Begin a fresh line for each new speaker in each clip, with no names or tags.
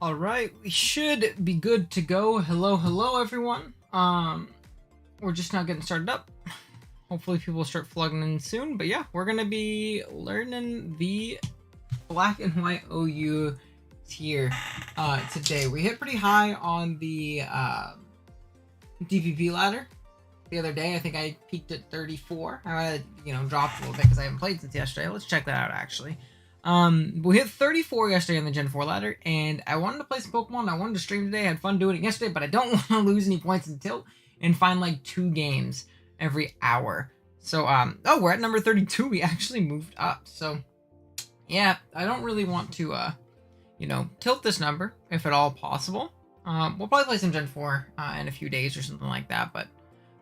All right, we should be good to go. Hello, everyone. We're just now getting started up. Hopefully, people will start flooding in soon. But yeah, we're gonna be learning the black and white OU tier today. We hit pretty high on the DPP ladder the other day. I think I peaked at 34. I dropped a little bit because I haven't played since yesterday. Let's check that out actually. We hit 34 yesterday on the Gen 4 ladder, and I wanted to play some Pokemon. I wanted to stream today. I had fun doing it yesterday, but I don't want to lose any points in tilt and find like 2 games every hour. So, we're at number 32. We actually moved up. So, yeah, I don't really want to, tilt this number if at all possible. We'll probably play some Gen 4 in a few days or something like that, but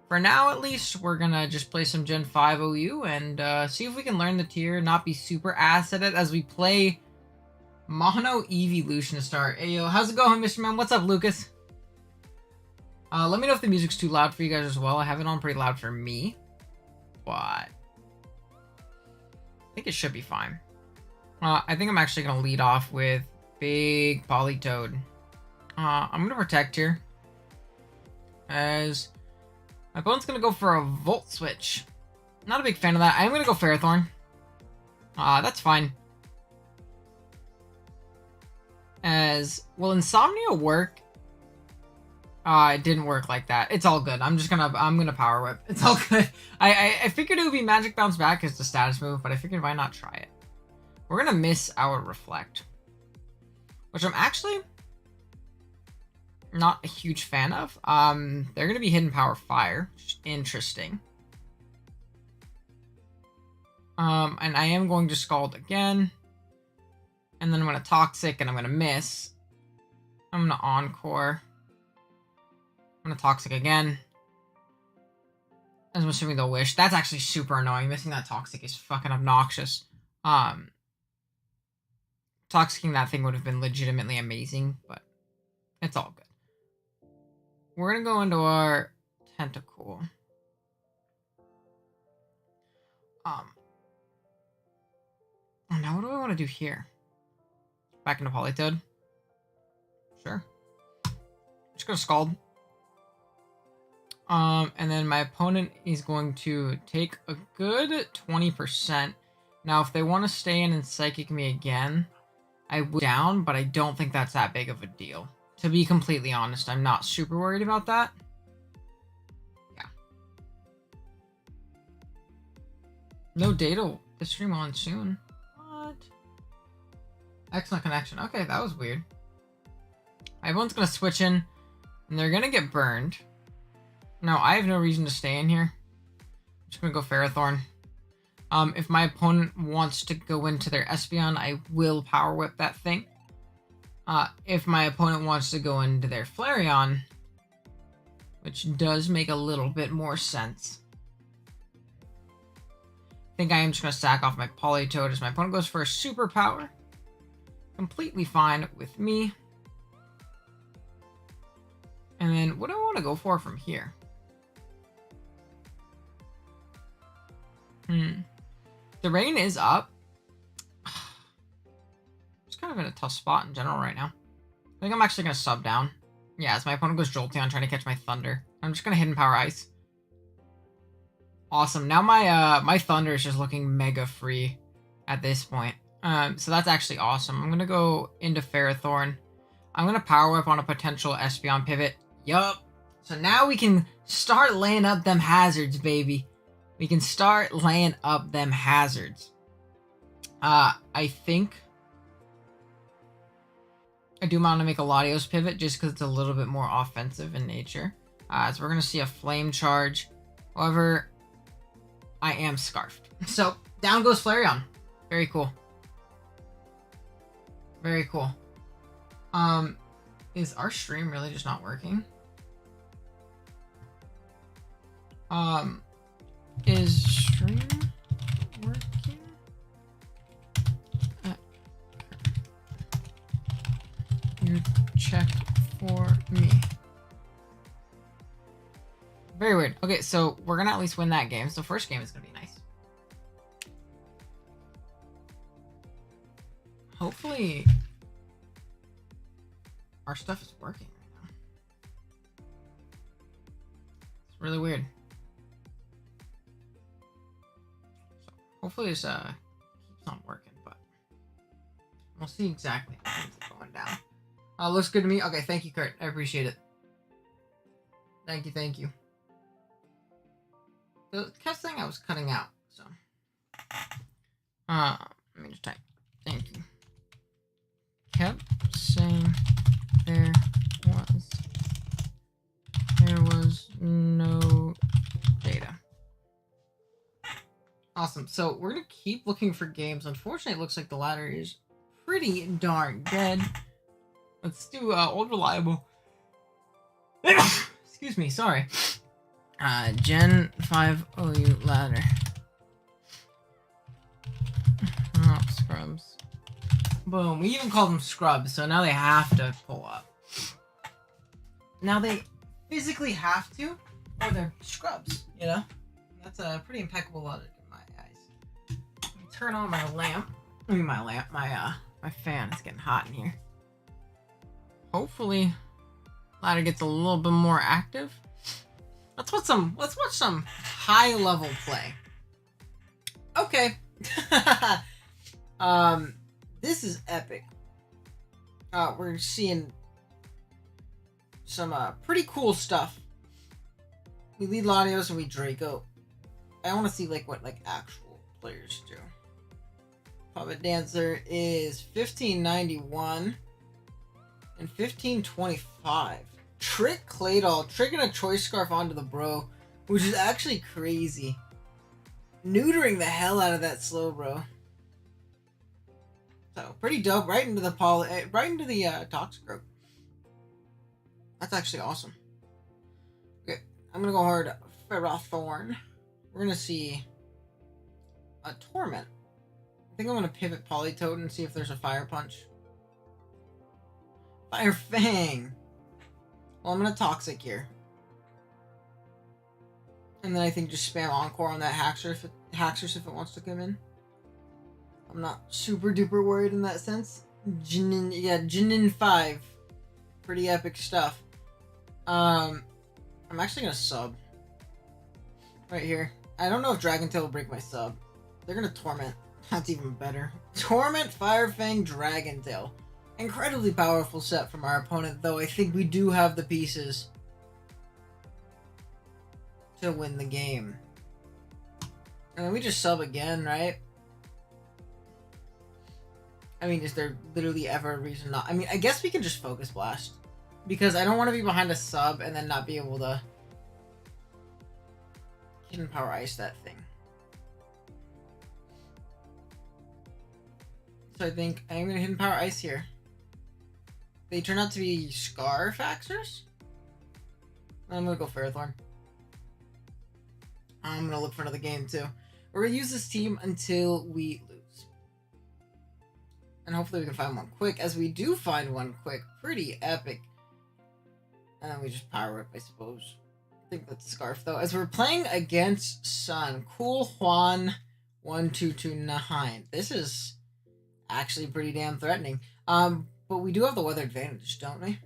for now, at least, we're gonna just play some Gen 5 OU and see if we can learn the tier, not be super ass at it as we play Mono Evolution to start. Hey, yo, how's it going, Mr. Man? What's up, Lucas? Let me know if the music's too loud for you guys as well. I have it on pretty loud for me, but I think it should be fine. I think I'm actually gonna lead off with Big Politoed. I'm gonna protect here as my opponent's going to go for a Volt Switch. Not a big fan of that. I am going to go Ferrothorn. That's fine. As, will Insomnia work? It didn't work like that. It's all good. I'm going to Power Whip. It's all good. I figured it would be Magic Bounce Back as the status move, but I figured why not try it? We're going to miss our Reflect, which I'm actually not a huge fan of. They're going to be Hidden Power Fire, which is interesting. And I am going to Scald again. And then I'm going to Toxic, and I'm going to miss. I'm going to Encore. I'm going to Toxic again. I'm assuming they'll Wish. That's actually super annoying. Missing that Toxic is fucking obnoxious. Toxicking that thing would have been legitimately amazing, but it's all good. We're going to go into our Tentacool. Now what do I want to do here? Back into Politoed? Sure. Just go to Scald. And then my opponent is going to take a good 20%. Now, if they want to stay in and Psychic me again, I will down, but I don't think that's that big of a deal. To be completely honest, I'm not super worried about that. Yeah. No data to stream on soon. What? Excellent connection. Okay, that was weird. Everyone's going to switch in, and they're going to get burned. No, I have no reason to stay in here. I'm just going to go Ferrothorn. If my opponent wants to go into their Espeon, I will Power Whip that thing. If my opponent wants to go into their Flareon, which does make a little bit more sense. I think I am just going to sack off my Politoed as my opponent goes for a Superpower. Completely fine with me. And then what do I want to go for from here? The rain is up. Kind of in a tough spot in general right now. I think I'm actually going to sub down. Yeah, as my opponent goes Jolteon trying to catch my Thunder. I'm just going to Hidden Power Ice. Awesome. Now my Thunder is just looking mega free at this point. So that's actually awesome. I'm going to go into Ferrothorn. I'm going to Power Whip on a potential Espeon pivot. Yup. So now we can start laying up them hazards, baby. We can start laying up them hazards. I think I do want to make a Latios pivot just because it's a little bit more offensive in nature. So we're going to see a Flame Charge. However, I am Scarfed. So down goes Flareon. Very cool. Very cool. Is our stream really just not working? Is stream working? You check for me. Very weird. Okay, so we're gonna at least win that game. So first game is gonna be nice. Hopefully our stuff is working right now. It's really weird. So hopefully this keeps on working, but we'll see exactly how things are going down. Looks good to me. Okay, thank you, Kurt. I appreciate it. Thank you, thank you. It kept saying I was cutting out, so let me just type. Thank you. Kept saying there was no data. Awesome. So we're gonna keep looking for games. Unfortunately, it looks like the ladder is pretty darn dead. Let's do old reliable. Excuse me, sorry. Gen 5 OU ladder. Oh, scrubs. Boom. We even called them scrubs, so now they have to pull up. Now they physically have to, or they're scrubs, you know? That's a pretty impeccable logic in my eyes. Let me turn on my lamp. I mean, my fan. It's getting hot in here. Hopefully, ladder gets a little bit more active. Let's watch some high level play. Okay. This is epic. We're seeing some pretty cool stuff. We lead Latios and we Draco. I want to see what actual players do. Puppet Dancer is 1591 and 1525. Trick Claydol, tricking a Choice Scarf onto the bro, which is actually crazy. Neutering the hell out of that slow bro. So pretty dope, right into the Toxic Growth. That's actually awesome. Okay, I'm gonna go hard Ferrothorn. We're gonna see a Torment. I think I'm gonna pivot Politoed and see if there's a Fire Punch. Fire Fang. Well, I'm gonna Toxic here. And then I think just spam Encore on that Haxorus if it wants to come in. I'm not super duper worried in that sense. Jinin 5. Pretty epic stuff. I'm actually gonna sub. Right here. I don't know if Dragon Tail will break my sub. They're gonna Torment. That's even better. Torment, Fire Fang, Dragon Tail. Incredibly powerful set from our opponent, though I think we do have the pieces to win the game. And then we just sub again, right? I mean, is there literally ever a reason not? I mean, I guess we can just Focus Blast. Because I don't want to be behind a sub and then not be able to Hidden Power Ice that thing. So I think I'm going to Hidden Power Ice here. They turn out to be Scarfaxers? I'm going to go Ferrothorn. I'm going to look for another game too. We're going to use this team until we lose. And hopefully we can find one quick. As we do find one quick. Pretty epic. And then we just power up, I suppose. I think that's Scarf though. As we're playing against Sun. Cool Juan 1229. This is actually pretty damn threatening. But we do have the weather advantage, don't we?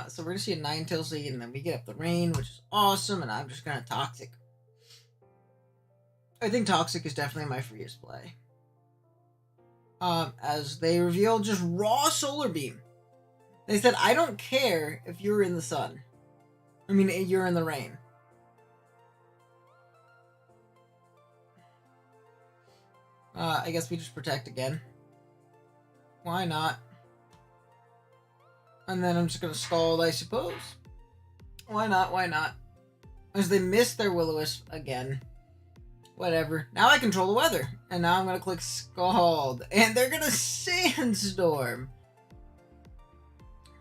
So we're gonna see a Ninetales lead, and then we get up the rain, which is awesome, and I'm just gonna Toxic. I think Toxic is definitely my freest play. As they reveal just raw Solar Beam. They said, I don't care if you're in the sun. I mean, you're in the rain. I guess we just Protect again. Why not? And then I'm just gonna Scald, I suppose. Why not? Why not? As they missed their Will-O-Wisp again. Whatever. Now I control the weather. And now I'm gonna click Scald. And they're gonna Sandstorm.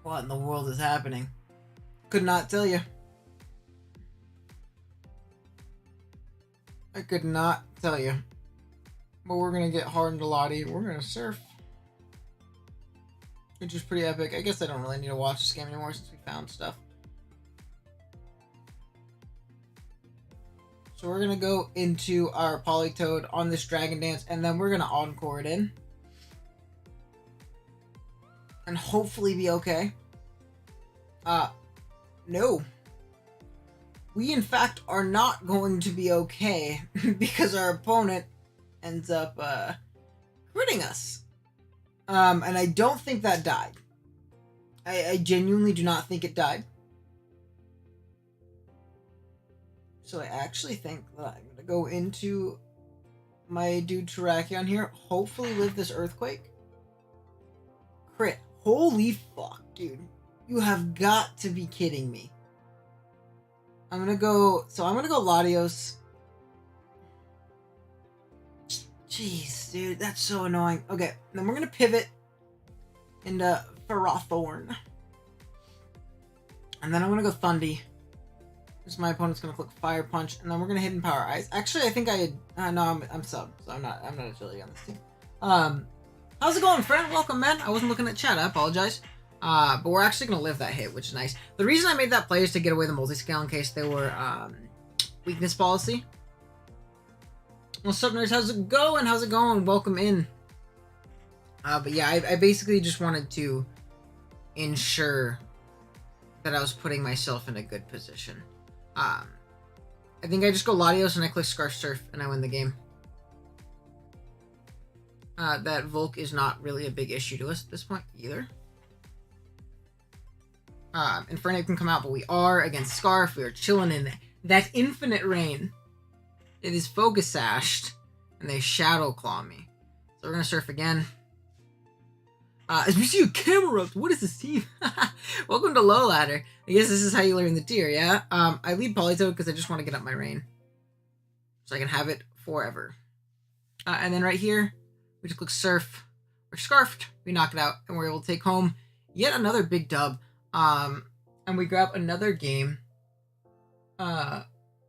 What in the world is happening? Could not tell you. I could not tell you. But we're gonna get Hardened Lottie. We're gonna Surf. Which is pretty epic. I guess I don't really need to watch this game anymore since we found stuff. So we're gonna go into our Politoed on this Dragon Dance, and then we're gonna Encore it in. and hopefully be okay. No. We, in fact, are not going to be okay because our opponent ends up, critting us. And I don't think that died. I genuinely do not think it died. So I actually think that I'm going to go into my dude Terrakion here. Hopefully live this Earthquake. Crit. Holy fuck, dude. You have got to be kidding me. I'm going to go Latios. Jeez, dude. That's so annoying. Okay, then we're going to pivot into Ferrothorn. And then I'm going to go Thundy. Because my opponent's going to click Fire Punch. And then we're going to Hidden Power Ice. Actually, I think I had... no, I'm sub. So I'm not agility on this team. How's it going, friend? Welcome, man. I wasn't looking at chat. I apologize. But we're actually going to live that hit, which is nice. The reason I made that play is to get away the multi-scale in case they were weakness policy. What's up, nerds? How's it going? How's it going? Welcome in. But yeah, I basically just wanted to ensure that I was putting myself in a good position. I think I just go Latios and I click Scarf Surf and I win the game. That Volk is not really a big issue to us at this point either. Inferno can come out, but we are against Scarf. We are chilling in that infinite rain. It is Focus Sashed, and they Shadow Claw me. So we're gonna surf again. As we see a camera up, what is this team? Welcome to Low Ladder. I guess this is how you learn the tier, yeah? I lead Politoed because I just want to get up my rain. So I can have it forever. And then right here, we just click Surf. We're Scarfed. We knock it out, and we're able to take home yet another big dub. And we grab another game.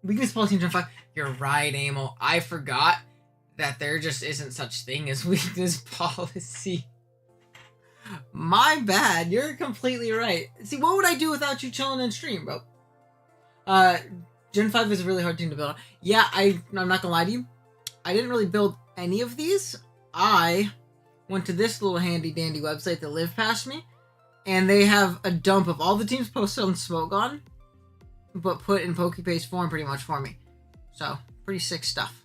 Weakness policy in Gen 5. You're right, Amel. I forgot that there just isn't such thing as weakness policy. My bad. You're completely right. See, what would I do without you chilling in stream, bro? Gen 5 is a really hard team to build. Yeah, I'm not gonna lie to you. I didn't really build any of these. I went to this little handy dandy website that lived past me, and they have a dump of all the teams posted on Smogon, but put in Pokepaste form pretty much for me. So, pretty sick stuff.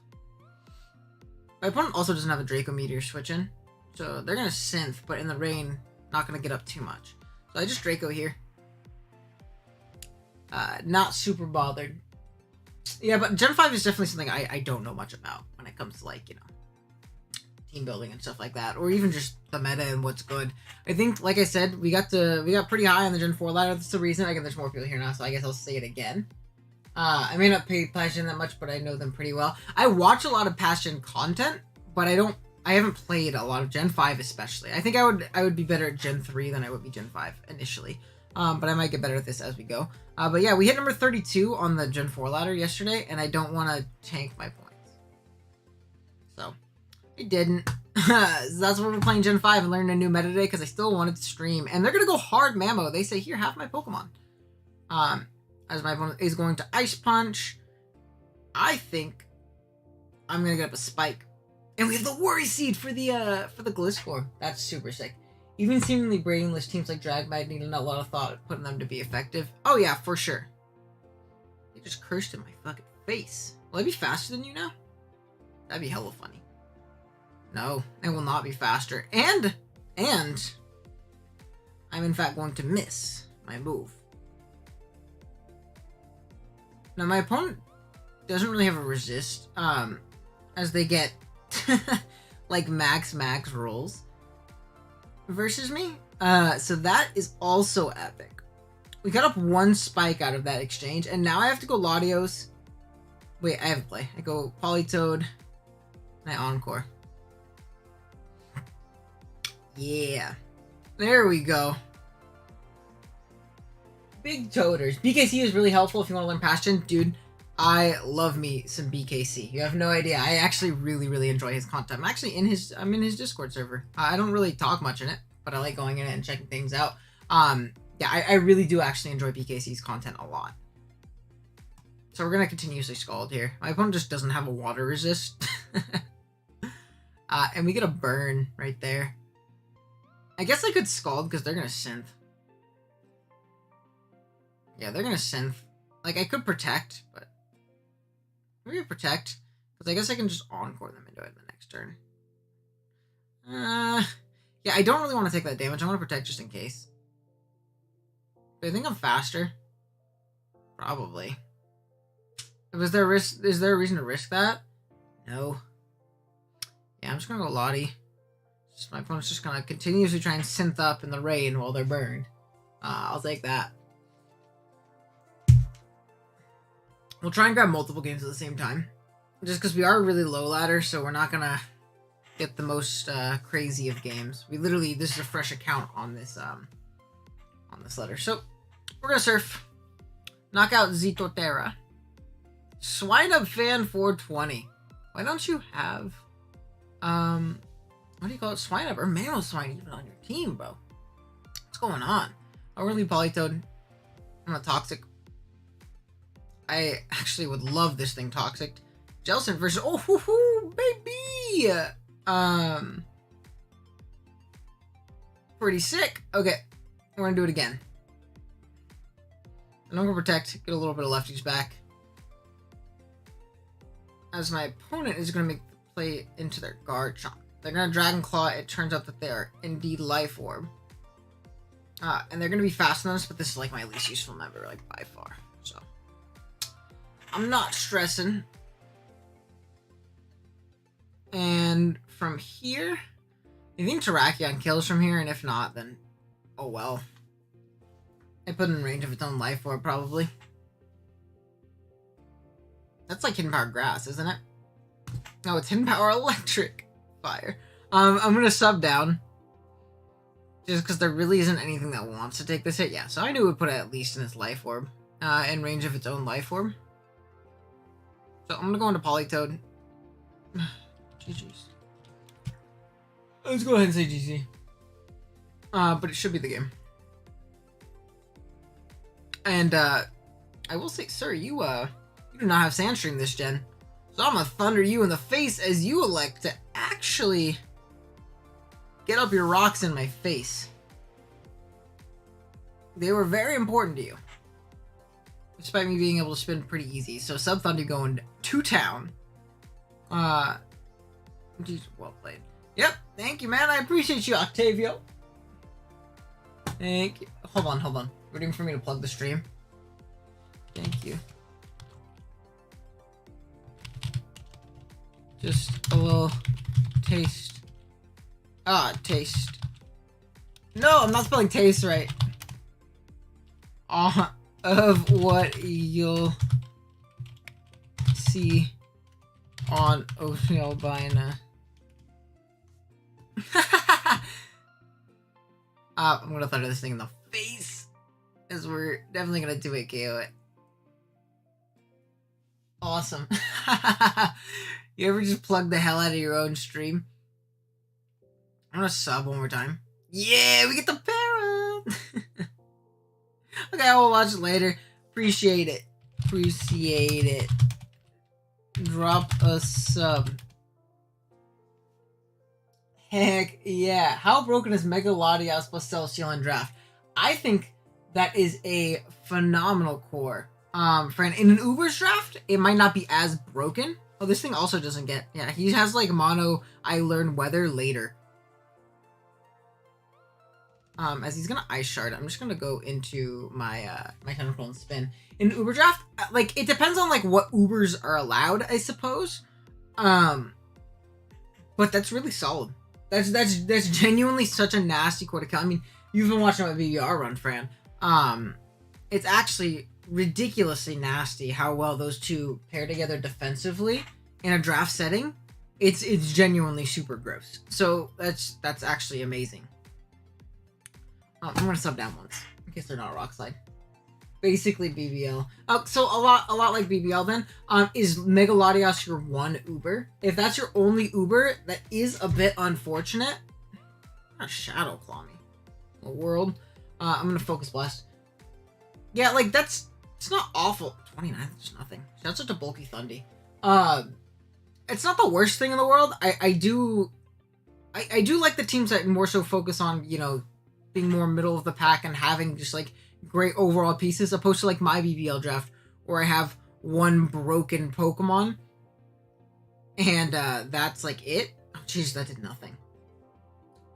My opponent also doesn't have a Draco Meteor switch in, so they're going to Synth, but in the rain, not going to get up too much. So I just Draco here. Not super bothered. Yeah, but Gen 5 is definitely something I don't know much about when it comes to, like, you know, team building and stuff like that, or even just the meta and what's good. I think, like I said, we got pretty high on the Gen 4 ladder. That's the reason. I guess there's more people here now, so I guess I'll say it again. I may not pay Passion that much, but I know them pretty well. I watch a lot of Passion content, but I haven't played a lot of Gen 5 especially. I think I would be better at Gen 3 than I would be Gen 5 initially. But I might get better at this as we go. But yeah, we hit number 32 on the Gen 4 ladder yesterday, and I don't want to tank my points. So, I didn't. That's why we're playing Gen 5 and learning a new meta today, because I still wanted to stream. And they're going to go hard Mammo. They say, here, have my Pokemon. As my opponent is going to Ice Punch. I think I'm going to get up a Spike. And we have the Worry Seed for the Gliscor. That's super sick. Even seemingly brainless teams like Dragmag need a lot of thought putting them to be effective. Oh yeah, for sure. They just cursed in my fucking face. Will I be faster than you now? That'd be hella funny. No, it will not be faster. And I'm in fact going to miss my move. Now my opponent doesn't really have a resist, as they get like max rolls versus me. So that is also epic. We got up one Spike out of that exchange, and now I have to go Latios. Wait, I have a play. I go Politoed, and I Encore. Yeah. There we go. Big Toaders. BKC is really helpful if you want to learn Passion. Dude, I love me some BKC. You have no idea. I actually really enjoy his content. I'm in his Discord server. I don't really talk much in it, but I like going in it and checking things out. Yeah, I really do actually enjoy BKC's content a lot. So we're going to continuously Scald here. My opponent just doesn't have a water resist. And we get a burn right there. I guess I could Scald because they're gonna Synth. Yeah, they're gonna Synth. Like, I could Protect, but... Maybe Protect. Because I guess I can just Encore them into it the next turn. Yeah, I don't really want to take that damage. I want to Protect just in case. But I think I'm faster. Probably. Is there a reason to risk that? No. Yeah, I'm just gonna go Lottie. My opponent's just gonna continuously try and Synth up in the rain while they're burned. I'll take that. We'll try and grab multiple games at the same time. Just because we are really low ladder, so we're not gonna get the most crazy of games. We literally, this is a fresh account on this letter. So, we're gonna surf. Knock out Zitotera. Swinub Fan 420. Why don't you have, what do you call it? Swinub or Mamoswine even on your team, bro? What's going on? I really Politoed. I'm a Toxic. I actually would love this thing Toxic. Jellicent versus, oh, hoo, hoo, baby! Pretty sick. Okay, we're gonna do it again. And I'm gonna Protect, get a little bit of lefties back. As my opponent is gonna make the play into their Garchomp. They're gonna Dragon Claw. It turns out that they are indeed Life Orb. And they're gonna be fast on us, but this is like my least useful member, like by far. So I'm not stressing. And from here, I think Terrakion kills from here, and if not, then oh well. I put it in range of its own Life Orb, probably. That's like Hidden Power Grass, isn't it? No, it's Hidden Power Electric Fire. I'm gonna sub down. Just because there really isn't anything that wants to take this hit. Yeah, so I knew it would put it at least in its Life Orb. In range of its own Life Orb. So I'm gonna go into Politoed. GG's. Let's go ahead and say GG. But it should be the game. And, I will say, sir, you do not have Sandstream this gen. So I'm gonna thunder you in the face as you elect to actually get up your rocks in my face. They were very important to you. Despite me being able to spin pretty easy. So Sub Thunder going to town. Geez, well played. Yep, thank you, man. I appreciate you, Octavio. Thank you. Hold on. Waiting for me to plug the stream. Thank you. Just a little taste. Taste. No, I'm not spelling taste right. Of what you'll see on Oatmeal Bina. I'm gonna thunder this thing in the face, as we're definitely gonna 2-hit KO it. Awesome. You ever just plug the hell out of your own stream? I'm gonna sub one more time. Yeah, we get the para. Okay, I will watch it later. Appreciate it. Drop a sub. Heck yeah. How broken is Mega Latias plus Celesteela in draft? I think that is a phenomenal core. Friend, in an Uber's draft, it might not be as broken. Oh, this thing also doesn't get... Yeah, he has like mono, I learn weather later. As he's gonna Ice Shard, I'm just gonna go into my my Tentacle and spin. In Uber draft, like, it depends on like what Ubers are allowed, I suppose. But that's really solid. That's genuinely such a nasty core to kill. I mean, you've been watching my BBR run, Fran. It's actually ridiculously nasty how well those two pair together defensively in a draft setting. It's genuinely super gross. So that's actually amazing. I'm gonna sub down once in case they're not Rock Slide. Basically BBL. So a lot like BBL then. Is Mega Latias your one Uber? If that's your only Uber, that is a bit unfortunate. Not Shadow Claw me. The world. I'm gonna Focus Blast. Yeah, like it's not awful. 29, that's nothing. That's such a bulky Thundy. It's not the worst thing in the world. I do I do like the teams that more so focus on, you know, being more middle of the pack and having just like great overall pieces, opposed to like my BBL draft where I have one broken Pokemon and that's like it. Oh, jeez, that did nothing.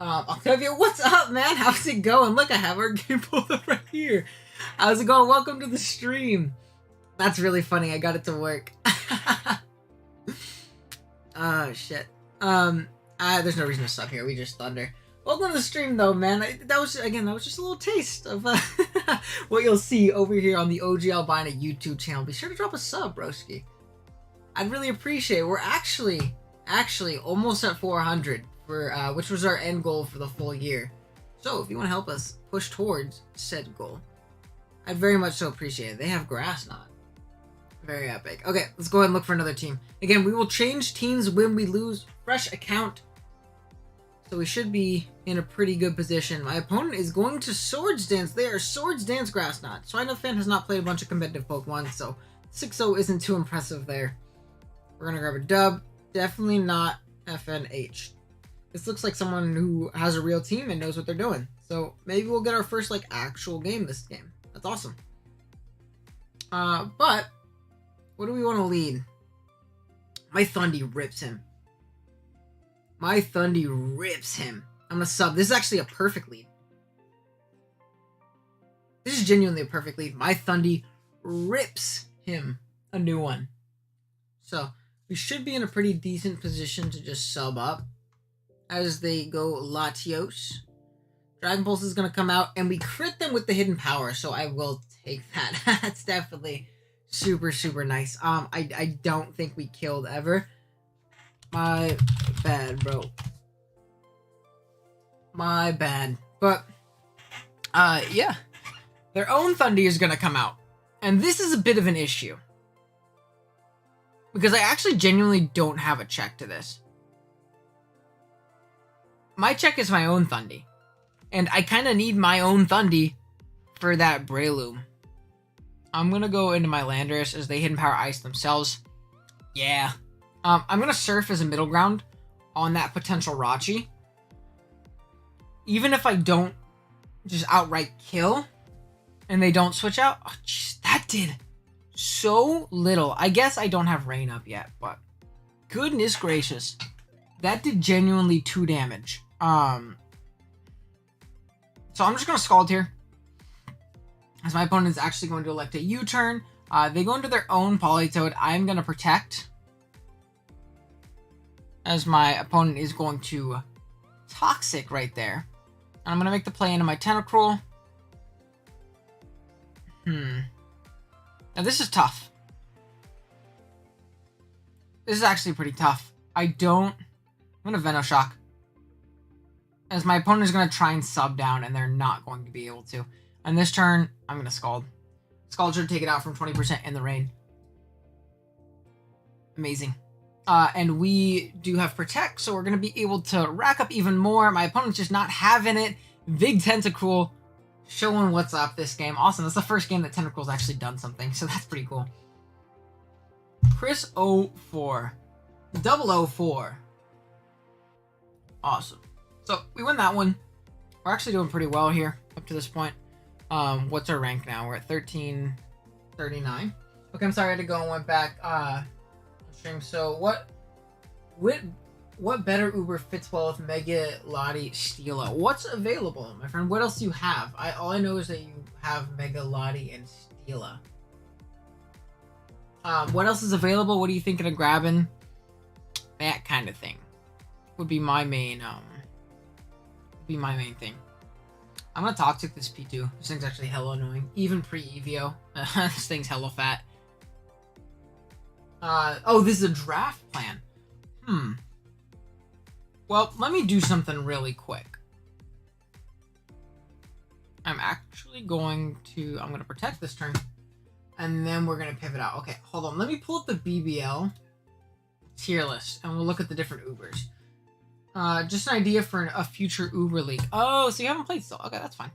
Octavia, what's up, man? How's it going? Look, I have our game pulled up right here. How's it going? Welcome to the stream. That's really funny. I got it to work. Oh, shit. There's no reason to sub here. We just thunder. Welcome to the stream, though, man. That was just a little taste of what you'll see over here on the OG Albina YouTube channel. Be sure to drop a sub, broski. I'd really appreciate it. We're actually almost at 400, for which was our end goal for the full year. So if you want to help us push towards said goal, I'd very much so appreciate it. They have Grass Knot. Very epic. Okay, let's go ahead and look for another team. Again, we will change teams when we lose. Fresh account. So we should be in a pretty good position. My opponent is going to Swords Dance. They are Swords Dance Grass Knot. Swinofan has not played a bunch of competitive Pokemon, so 6-0 isn't too impressive there. We're going to grab a dub. Definitely not FNH. This looks like someone who has a real team and knows what they're doing. So maybe we'll get our first like actual game this game. That's awesome. But what do we want to lead? My Thundy rips him. My Thundy rips him. I'm gonna sub. This is actually a perfect lead. This is genuinely a perfect lead. My Thundy rips him a new one. So we should be in a pretty decent position to just sub up as they go Latios. Dragon Pulse is gonna come out and we crit them with the hidden power, so I will take that. That's definitely super, super nice. I don't think we killed ever. My bad, bro. My bad. But, yeah. Their own Thundy is gonna come out. And this is a bit of an issue. Because I actually genuinely don't have a check to this. My check is my own Thundy. And I kind of need my own Thundy for that Breloom. I'm gonna go into my Landorus as they hidden power ice themselves. Yeah. I'm gonna surf as a middle ground on that potential Rachi. Even if I don't just outright kill and they don't switch out. Oh, jeez, that did so little. I guess I don't have rain up yet, but goodness gracious. That did genuinely 2 damage. So I'm just gonna Scald here. As my opponent is actually going to elect a U-turn. They go into their own Politoed. I'm going to Protect. As my opponent is going to Toxic right there. And I'm going to make the play into my Tentacruel. Now this is tough. This is actually pretty tough. I'm going to Venoshock. As my opponent is going to try and sub down and they're not going to be able to. And this turn, I'm going to Scald. Scald should take it out from 20% in the rain. Amazing. And we do have Protect, so we're going to be able to rack up even more. My opponent's just not having it. Big Tentacruel showing what's up this game. Awesome. That's the first game that Tentacruel's actually done something, so that's pretty cool. Chris 04. 004. Awesome. So we win that one. We're actually doing pretty well here up to this point. What's our rank now? We're at 1339. Okay, I'm sorry I had to go and went back stream. So what better Uber fits well with Mega Lottie Steela? What's available, my friend? What else do you have? All I know is that you have Mega Lottie and Steela. What else is available? What are you thinking of grabbing? That kind of thing would be my main thing. I'm gonna Toxic this P2. This thing's actually hella annoying. Even pre-Evio. This thing's hella fat. Oh, this is a draft plan. Well, let me do something really quick. I'm gonna Protect this turn. And then we're gonna pivot out. Okay, hold on. Let me pull up the BBL tier list and we'll look at the different Ubers. Just an idea for a future Uber league. Oh, so you haven't played still. Okay, that's fine.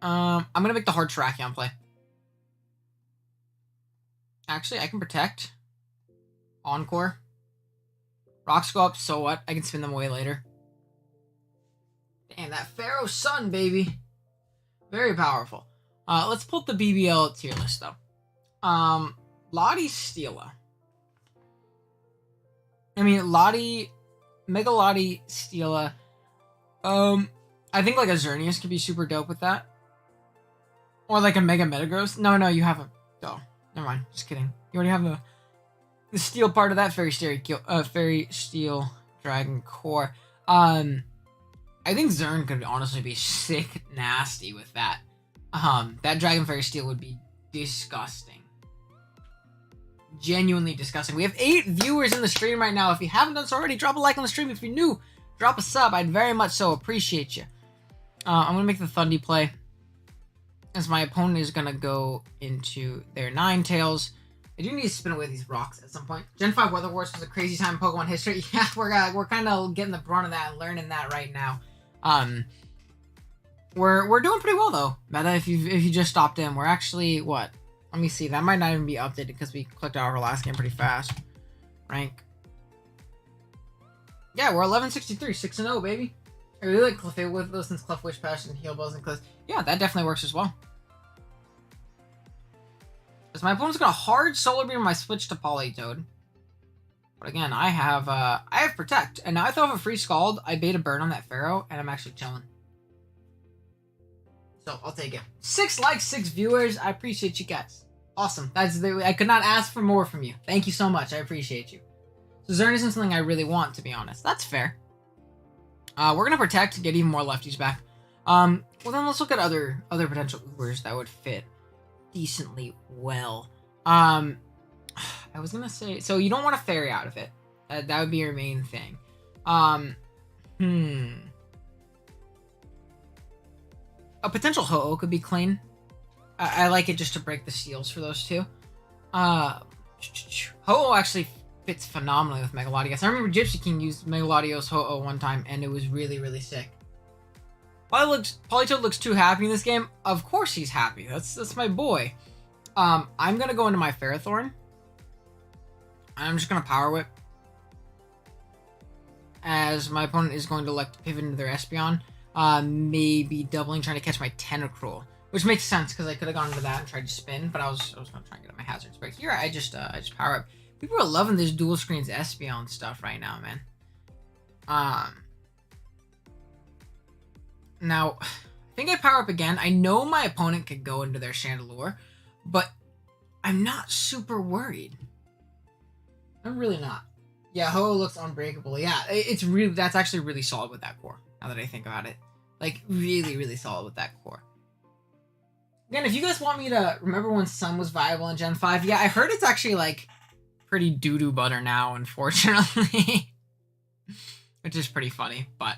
I'm gonna make the hard Terrakion play. Actually, I can Protect. Encore. Rocks go up, so what? I can spin them away later. Damn, that Pharaoh Sun, baby. Very powerful. Let's pull up the BBL tier list, though. Lottie Steela. I mean, Lottie... Mega Lottie Steela. I think, like, a Xerneas could be super dope with that. Or, like, a Mega Metagross. No, you have a... Oh, never mind. Just kidding. You already have the steel part of that Fairy Steel Dragon Core. I think Zern could honestly be sick nasty with that. That Dragon Fairy Steel would be disgusting. Genuinely disgusting. We have 8 viewers in the stream right now. If you haven't done so already, drop a like on the stream. If you're new, drop a sub. I'd very much so appreciate you. I'm going to make the Thundy play, as my opponent is going to go into their Ninetales. I do need to spin away these rocks at some point. Gen 5 Weather Wars was a crazy time in Pokemon history. Yeah, we're kind of getting the brunt of that and learning that right now. We're doing pretty well though. Meta, if you just stopped in, we're actually what? Let me see. That might not even be updated because we clicked out our last game pretty fast. Rank. Yeah, we're 1163, 6-0, baby. I really like Clefairy with those since Clef Wish Passion, Heal Buzz, and Cliff. Yeah, that definitely works as well. Because my opponent's gonna hard Solar Beam my switch to Politoed. But again, I have Protect, and now I throw off a free Scald. I bait a burn on that Pharaoh, and I'm actually chilling. So I'll take it. 6 likes, 6 viewers. I appreciate you guys. Awesome. I could not ask for more from you. Thank you so much. I appreciate you. So Zern isn't something I really want, to be honest. That's fair. We're gonna Protect to get even more lefties back. Well then let's look at other potential Ubers that would fit decently well. I was gonna say, so you don't want to Fairy out of it. That would be your main thing. A potential Ho-Oh could be clean. I like it just to break the seals for those two. Ho-Oh actually fits phenomenally with Megalodios. I remember Gypsy King used Megalodios Ho-Oh one time, and it was really, really sick. Politoed looks too happy in this game. Of course he's happy. That's my boy. I'm gonna go into my Ferrothorn. I'm just gonna Power Whip, as my opponent is going to elect to pivot into their Espeon. Maybe doubling, trying to catch my Tentacruel, which makes sense because I could have gone into that and tried to spin, but I was gonna try and get my hazards. But here I just Power Up. People are loving this dual screens Espeon stuff right now, man. Now, I think I Power Up again. I know my opponent could go into their Chandelure, but I'm not super worried. I'm really not. Yeah, Ho looks unbreakable. Yeah, that's actually really solid with that core, now that I think about it. Like, really, really solid with that core. Again, if you guys want me to remember when Sun was viable in Gen 5, yeah, I heard it's actually, like, pretty doo-doo butter now, unfortunately. Which is pretty funny, but,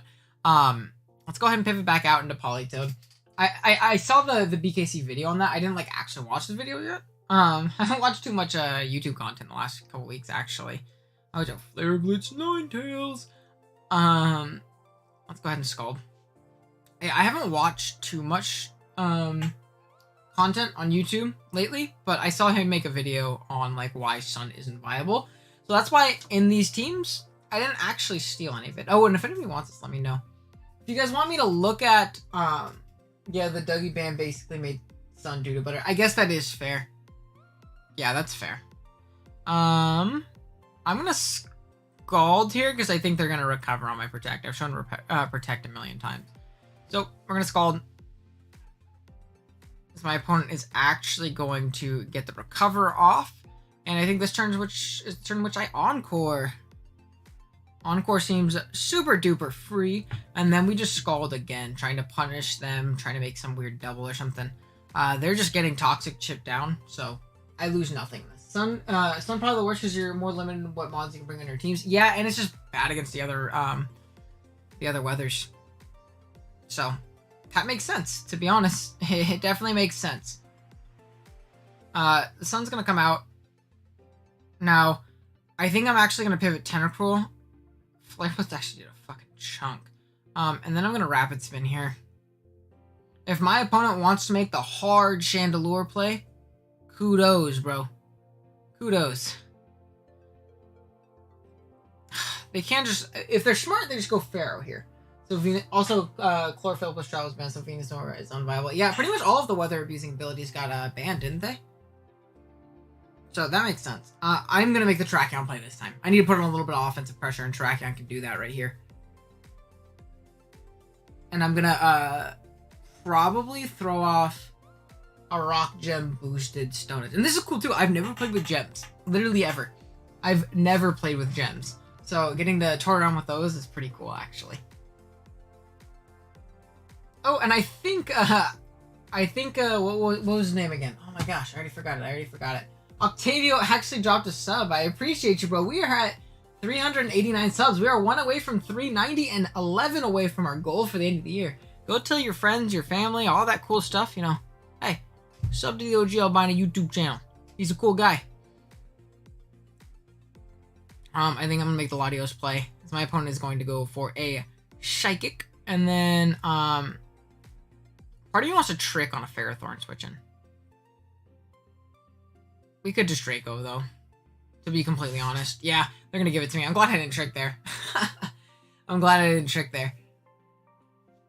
let's go ahead and pivot back out into Politoed. I saw the BKC video on that. I didn't, like, actually watch the video yet. I haven't watched too much YouTube content the last couple weeks, actually. I was a Flare Blitz Ninetales. Let's go ahead and Scald. I haven't watched too much content on YouTube lately, but I saw him make a video on like why Sun isn't viable. So that's why in these teams, I didn't actually steal any of it. Oh, and if anybody wants this, let me know. If you guys want me to look at, yeah, the Dougie Band basically made Sun doo-doo butter. I guess that is fair. Yeah, that's fair. I'm gonna Scald here because I think they're gonna recover on my Protect. I've shown Protect a million times. So we're gonna Scald. Because my opponent is actually going to get the Recover off. And I think this turn which I Encore. Encore seems super duper free. And then we just Scald again, trying to punish them, trying to make some weird double or something. They're just getting Toxic chipped down, so I lose nothing. Sun probably the worst because you're more limited in what mods you can bring in your teams. Yeah, and it's just bad against the other weathers. So that makes sense, to be honest. It definitely makes sense. The Sun's gonna come out. Now, I think I'm actually gonna pivot Tentacruel. Flare Blitz actually did a fucking chunk. And then I'm gonna Rapid Spin here. If my opponent wants to make the hard Chandelure play, kudos, bro. Kudos. They can't just, if they're smart, they just go Pharaoh here. So Venus, also Chlorophyll plus Trial was banned, so Venus Nova is unviable. Yeah, pretty much all of the weather abusing abilities got banned, didn't they? So that makes sense. I'm going to make the Tracheon play this time. I need to put on a little bit of offensive pressure, and Tracheon can do that right here. And I'm going to probably throw off a Rock Gem boosted Stone Edge. And this is cool too. I've never played with gems. Literally ever. I've never played with gems. So getting to tour around with those is pretty cool, actually. Oh, and I think, what was his name again? Oh my gosh, I already forgot it. Octavio actually dropped a sub. I appreciate you, bro. We are at 389 subs. We are 1 away from 390 and 11 away from our goal for the end of the year. Go tell your friends, your family, all that cool stuff, you know. Hey, sub to the OG Albino YouTube channel. He's a cool guy. I think I'm going to make the Latios play. My opponent is going to go for a Psychic. And then, part of you wants to trick on a Ferrothorn switching. We could just Draco, though. To be completely honest. Yeah, they're going to give it to me. I'm glad I didn't trick there. I'm glad I didn't trick there.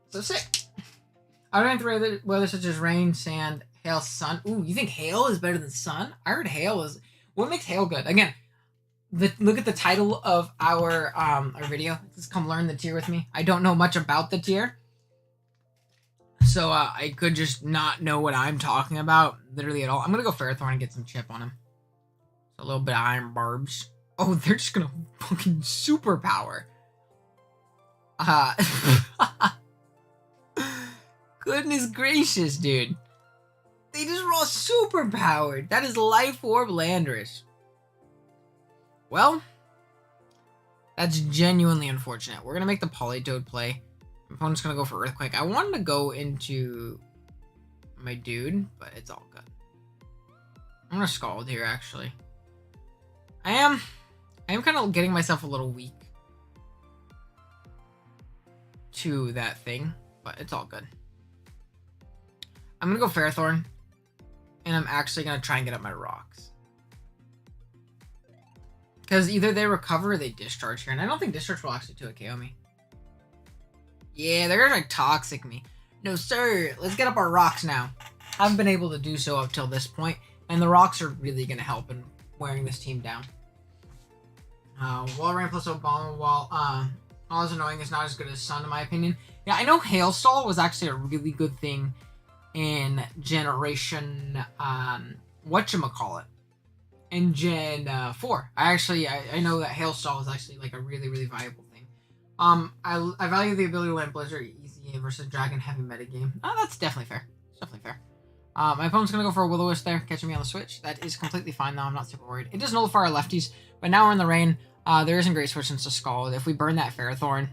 So sick. I don't have to weather such as rain, sand, hail, sun. Ooh, you think hail is better than sun? I heard hail is... What makes hail good? Again, look at the title of our video. Just come learn the tier with me. I don't know much about the tier. So I could just not know what I'm talking about literally at all. I'm going to go Ferrothorn and get some chip on him. So a little bit of Iron Barbs. Oh, they're just going to fucking superpower. Goodness gracious, dude. They just roll superpowered. That is Life Orb Landorus. Well, that's genuinely unfortunate. We're going to make the Politoed play. My opponent's going to go for Earthquake. I wanted to go into my dude, but it's all good. I'm going to Scald here, actually. I am kind of getting myself a little weak to that thing, but it's all good. I'm going to go Ferrothorn, and I'm actually going to try and get up my rocks. Because either they recover or they discharge here, and I don't think discharge will actually 2-hit KO me. Yeah, they're gonna toxic me. No, sir. Let's get up our rocks now. I haven't been able to do so up till this point, and the rocks are really gonna help in wearing this team down. Wall Rain plus Obama Wall, all as annoying is not as good as Sun, in my opinion. Yeah, I know Hailstall was actually a really good thing in Generation, whatchamacallit, in Gen 4. I know that Hailstall is actually like a really, really viable thing. I value the ability to land Blizzard easy versus Dragon heavy metagame. Oh, that's definitely fair. It's definitely fair. My opponent's going to go for a Will-O-Wisp there, catching me on the switch. That is completely fine, though. I'm not super worried. It does nullify our lefties, but now we're in the rain. There isn't great switching to Scald. If we burn that Ferrothorn,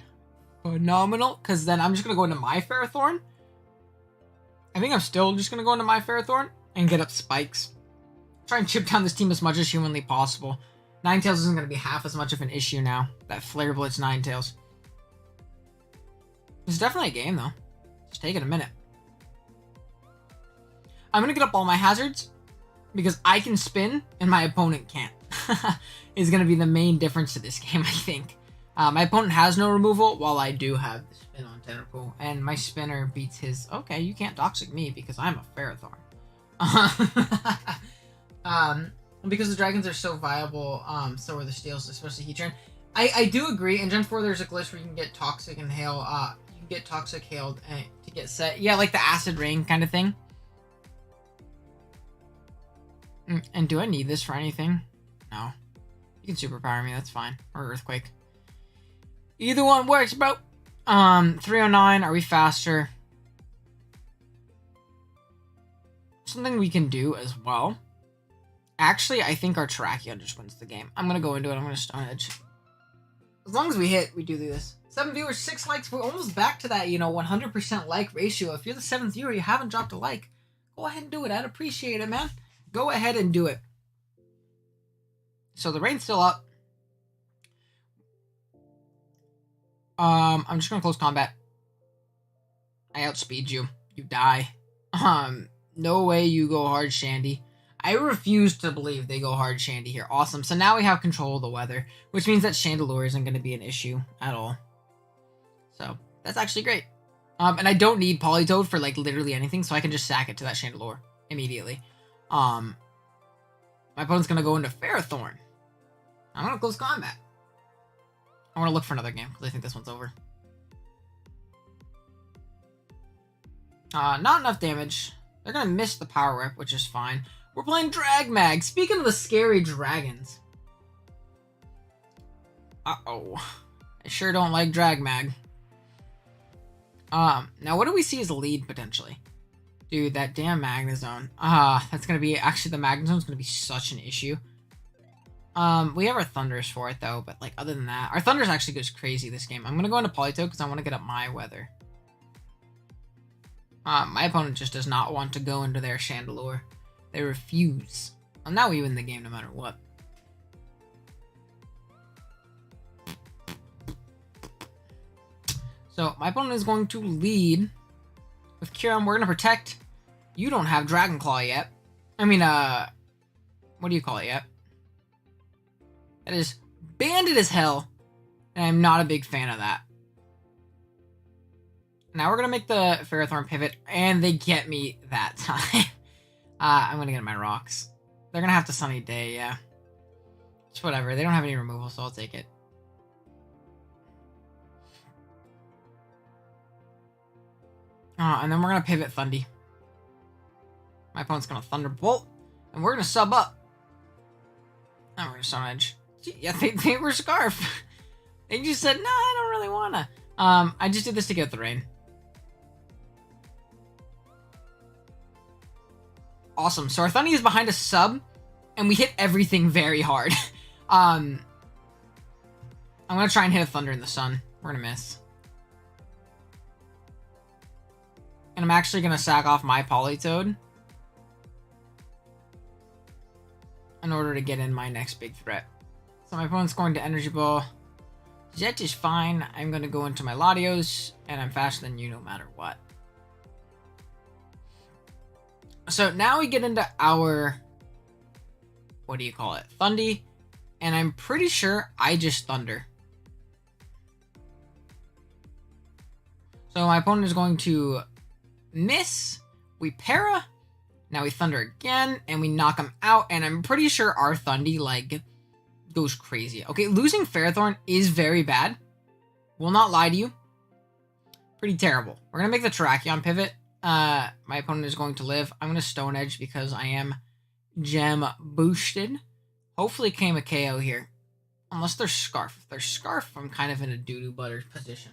phenomenal, because then I'm just going to go into my Ferrothorn. I think I'm still just going to go into my Ferrothorn and get up Spikes. Try and chip down this team as much as humanly possible. Ninetales isn't going to be half as much of an issue now. That Flare Blitz Ninetales. It's definitely a game, though. Just taking a minute. I'm going to get up all my hazards because I can spin and my opponent can't. Is going to be the main difference to this game, I think. My opponent has no removal, while I do have the spin on Tentacle. And my spinner beats his... Okay, you can't Toxic me because I'm a Ferrothorn. Because the dragons are so viable, so are the steals, especially Heatran. I do agree. In Gen 4, there's a glitch where you can get Toxic and Hail. You can get Toxic Hailed to get set. Yeah, like the Acid Rain kind of thing. And do I need this for anything? No. You can superpower me, that's fine. Or Earthquake. Either one works, bro. 309, are we faster? Something we can do as well. Actually, I think our Terrakion just wins the game. I'm going to go into it. I'm going to Stone Edge. As long as we hit, we do this. 7 viewers, 6 likes. We're almost back to that, 100% like ratio. If you're the 7th viewer, you haven't dropped a like, go ahead and do it. I'd appreciate it, man. Go ahead and do it. So the rain's still up. I'm just going to close combat. I outspeed you. You die. No way you go hard, Shandy. I refuse to believe they go hard Shandy here. Awesome. So now we have control of the weather, which means that Chandelure isn't going to be an issue at all. So that's actually great. And I don't need Politoed for like literally anything, so I can just sack it to that Chandelure immediately. My opponent's going to go into Ferrothorn. I'm going to close combat. I want to look for another game because I think this one's over. Not enough damage. They're going to miss the Power Whip, which is fine. We're playing Dragmag. Speaking of the scary dragons. Uh-oh. I sure don't like Dragmag. Now what do we see as a lead, potentially? Dude, that damn Magnezone. That's going to be... Actually, the Magnezone's going to be such an issue. We have our Thunders for it, though. But, like, other than that... Our Thunders actually goes crazy this game. I'm going to go into Politoed because I want to get up my weather. My opponent just does not want to go into their Chandelure. They refuse. Well, now we win the game no matter what. So, my opponent is going to lead with Kyurem. We're going to protect. You don't have Dragon Claw yet. I mean, what do you call it yet? That is banded as hell, and I'm not a big fan of that. Now we're going to make the Ferrothorn pivot, and they get me that time. I'm going to get my rocks. They're going to have to Sunny Day, yeah. It's whatever. They don't have any removal, so I'll take it. And then we're going to pivot Thundy. My opponent's going to Thunderbolt, and we're going to sub up. And we're going to Stone Edge. Yeah, they were Scarf. They just said, no, I don't really want to. I just did this to get the rain. Awesome. So our Thundy is behind a sub, and we hit everything very hard. I'm going to try and hit a Thunder in the Sun. We're going to miss. And I'm actually going to sack off my Politoed in order to get in my next big threat. So my opponent's going to Energy Ball. Jet is fine. I'm going to go into my Latios, and I'm faster than you no matter what. So now we get into our, what do you call it, Thundy, and I'm pretty sure I just Thunder. So my opponent is going to miss, we Para, now we Thunder again, and we knock him out, and I'm pretty sure our Thundy, like, goes crazy. Okay, losing Ferrothorn is very bad. Will not lie to you. Pretty terrible. We're going to make the Terrakion pivot. My opponent is going to live. I'm going to Stone Edge because I am gem boosted. Hopefully came a KO here. Unless they're Scarf. If they're Scarf, I'm kind of in a doo-doo butter position.